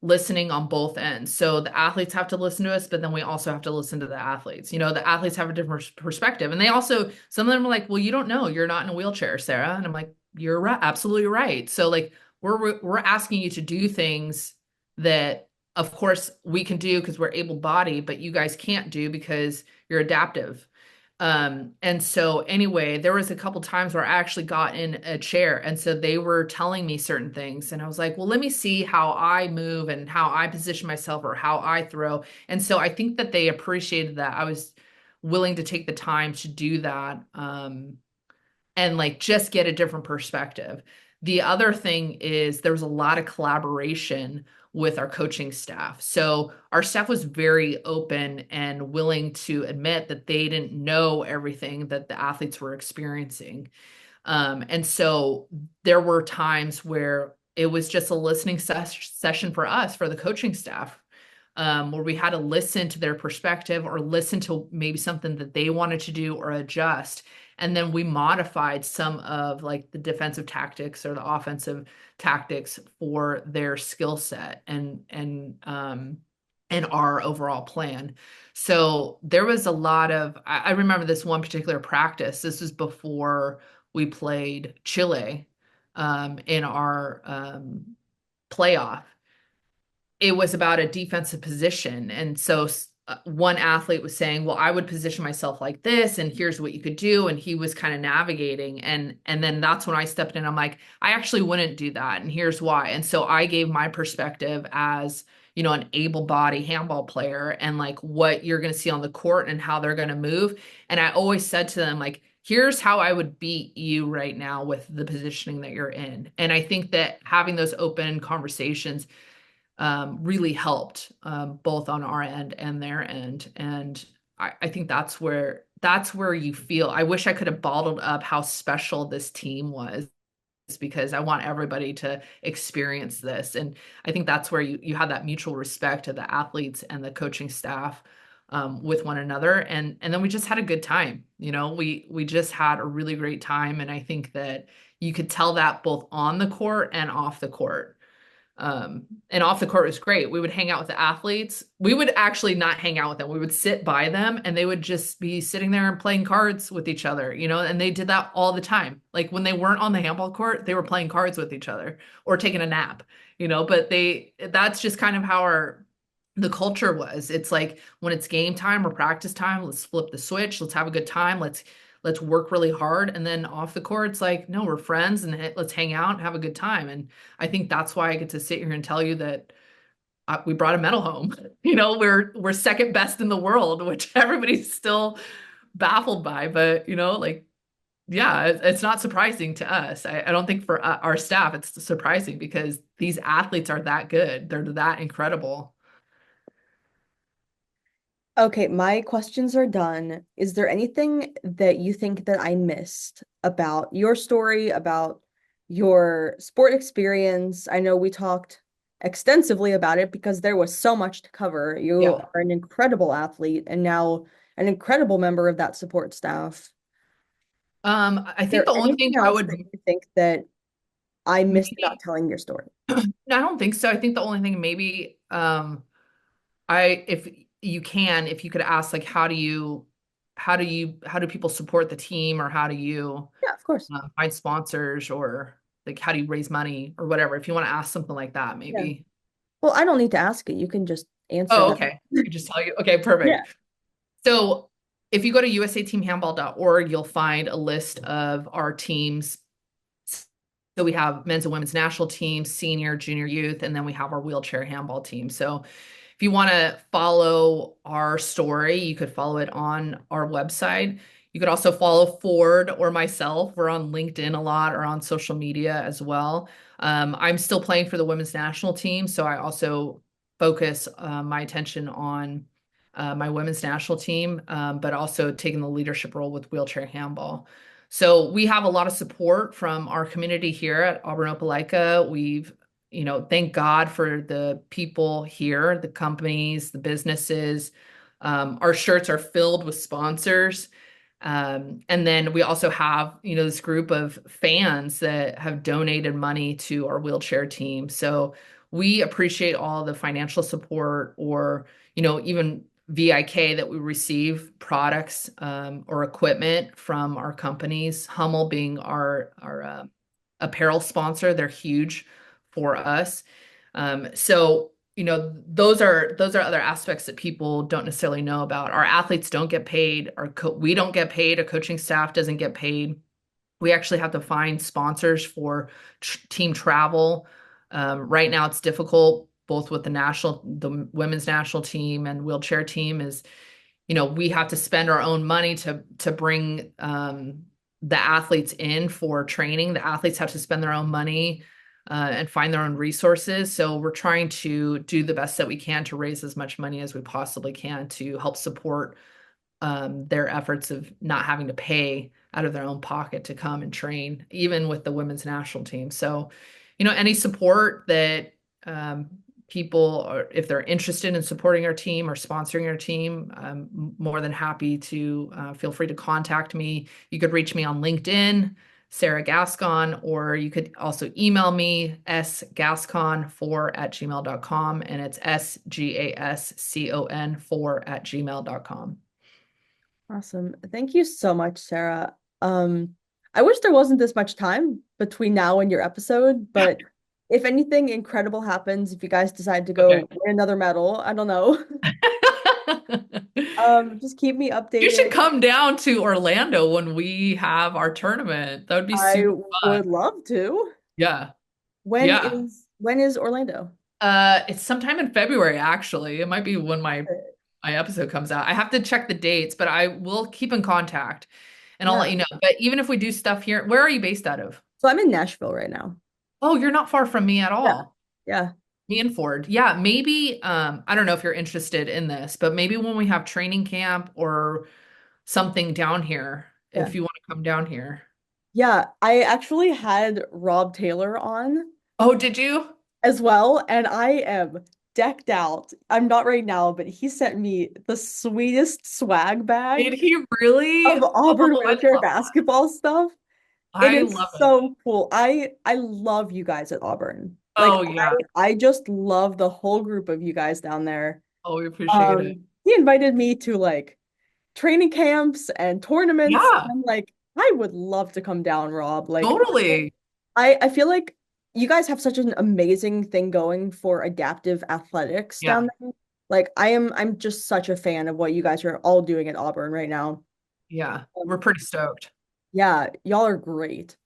listening on both ends. So the athletes have to listen to us, but then we also have to listen to the athletes. The athletes have a different perspective. And they also, some of them are like, well, you don't know, you're not in a wheelchair, Sarah. And I'm like, you're right, absolutely right. So like we're asking you to do things that of course we can do because we're able-bodied, but you guys can't do because you're adaptive. And so anyway, there was a couple times where I actually got in a chair and so they were telling me certain things and I was like, well, let me see how I move and how I position myself or how I throw. And so I think that they appreciated that I was willing to take the time to do that. And like just get a different perspective. The other thing is there was a lot of collaboration with our coaching staff. So our staff was very open and willing to admit that they didn't know everything that the athletes were experiencing. And so there were times where it was just a listening session for us, for the coaching staff, where we had to listen to their perspective or listen to maybe something that they wanted to do or adjust. And then we modified some of like the defensive tactics or the offensive tactics for their skill set and our overall plan. So there was a lot of, I remember this one particular practice. This was before we played Chile in our playoff. It was about a defensive position. And so one athlete was saying, well, I would position myself like this, and here's what you could do. And he was kind of navigating. And then that's when I stepped in. I'm like, I actually wouldn't do that. And here's why. And so I gave my perspective as, an able-bodied handball player and like what you're going to see on the court and how they're going to move. And I always said to them, like, here's how I would beat you right now with the positioning that you're in. And I think that having those open conversations really helped both on our end and their end. And I think that's where you feel. I wish I could have bottled up how special this team was because I want everybody to experience this. And I think that's where you have that mutual respect of the athletes and the coaching staff with one another. And then we just had a good time. We just had a really great time. And I think that you could tell that both on the court and off the court. And off the court was great. We would hang out with the athletes. We would actually not hang out with them. We would sit by them and they would just be sitting there and playing cards with each other, and they did that all the time. Like when they weren't on the handball court, they were playing cards with each other or taking a nap, but that's just kind of how the culture was. It's like when it's game time or practice time, let's flip the switch, let's have a good time, let's work really hard. And then off the court, it's like, no, we're friends and let's hang out and have a good time. And I think that's why I get to sit here and tell you that we brought a medal home. We're second best in the world, which everybody's still baffled by. But like, yeah, it's not surprising to us. I don't think for our staff it's surprising because these athletes are that good. They're that incredible. Okay, my questions are done. Is there anything that you think that I missed about your story, about your sport experience? I know we talked extensively about it because there was so much to cover. You Yeah. are an incredible athlete and now an incredible member of that support staff. I Is think there the only thing anything I else would that you think that I missed about maybe, telling your story? no, I don't think so. I think the only thing maybe, if you can, if you could ask like how do people support the team or how do you Yeah, of course. find sponsors or like how do you raise money or whatever, if you want to ask something like that Yeah. maybe. Well, I don't need to ask it. You can just answer Oh, them. okay. I could just tell you. Okay, Yeah. perfect. So if you go to usateamhandball.org, you'll find a list of our teams. So we have men's and women's national teams, senior, junior youth, and then we have our wheelchair handball team. So if you want to follow our story, you could follow it on our website. You could also follow Ford or myself. We're on LinkedIn a lot or on social media as well. I'm still playing for the women's national team, so I also focus my attention on my women's national team, but also taking the leadership role with wheelchair handball. So we have a lot of support from our community here at Auburn Opelika. Thank God for the people here, the companies, the businesses. Our shirts are filled with sponsors. And then we also have, this group of fans that have donated money to our wheelchair team. So we appreciate all the financial support or, even VIK that we receive products or equipment from our companies. Hummel being our apparel sponsor, they're huge for us. So those are other aspects that people don't necessarily know about. Our athletes don't get paid. We don't get paid. Our coaching staff doesn't get paid. We actually have to find sponsors for team travel. Right now, it's difficult both with the women's national team and wheelchair team. We have to spend our own money to bring the athletes in for training. The athletes have to spend their own money and find their own resources. So we're trying to do the best that we can to raise as much money as we possibly can to help support their efforts of not having to pay out of their own pocket to come and train, even with the women's national team. So, any support that people, or if they're interested in supporting our team or sponsoring our team, I'm more than happy to feel free to contact me. You could reach me on LinkedIn, Sarah Gascon, or you could also email me, sgascon4@gmail.com, and it's SGASCON4@gmail.com. Awesome. Thank you so much, Sarah. I wish there wasn't this much time between now and your episode, but if anything incredible happens, if you guys decide to Okay. go win another medal, I don't know. Just keep me You should updated. come down to Orlando when we have our tournament. That would be I super fun. would love to. Yeah. When Yeah. is Orlando? It's sometime in February, actually. It might be when my episode comes out. I have to check the dates, but I will keep in contact and I'll let Yeah. you know. But even if we do stuff here, where are you based out of? So I'm in Nashville right now. Oh, you're not far from me at Yeah. all. Yeah. Me and Ford. Yeah, maybe I don't know if you're interested in this, but maybe when we have training camp or something down here, Yeah. if you want to come down here. Yeah. I actually had Rob Taylor on Oh, did you? as well, and I am decked out. I'm not right now, but he sent me the sweetest swag Did bag he really? of Auburn Oh, I wheelchair love that. basketball stuff. It I is love it. so cool. I love you guys at Auburn. Like Oh yeah. I just love the whole group of you guys down there. Oh, we appreciate it. He invited me to like training camps and tournaments. Yeah, I'm like, I would love to come down, Rob. Like totally. I feel like you guys have such an amazing thing going for adaptive athletics Yeah, down there. Like I'm just such a fan of what you guys are all doing at Auburn right now. yeah. We're Um, pretty stoked. yeah, y'all are great.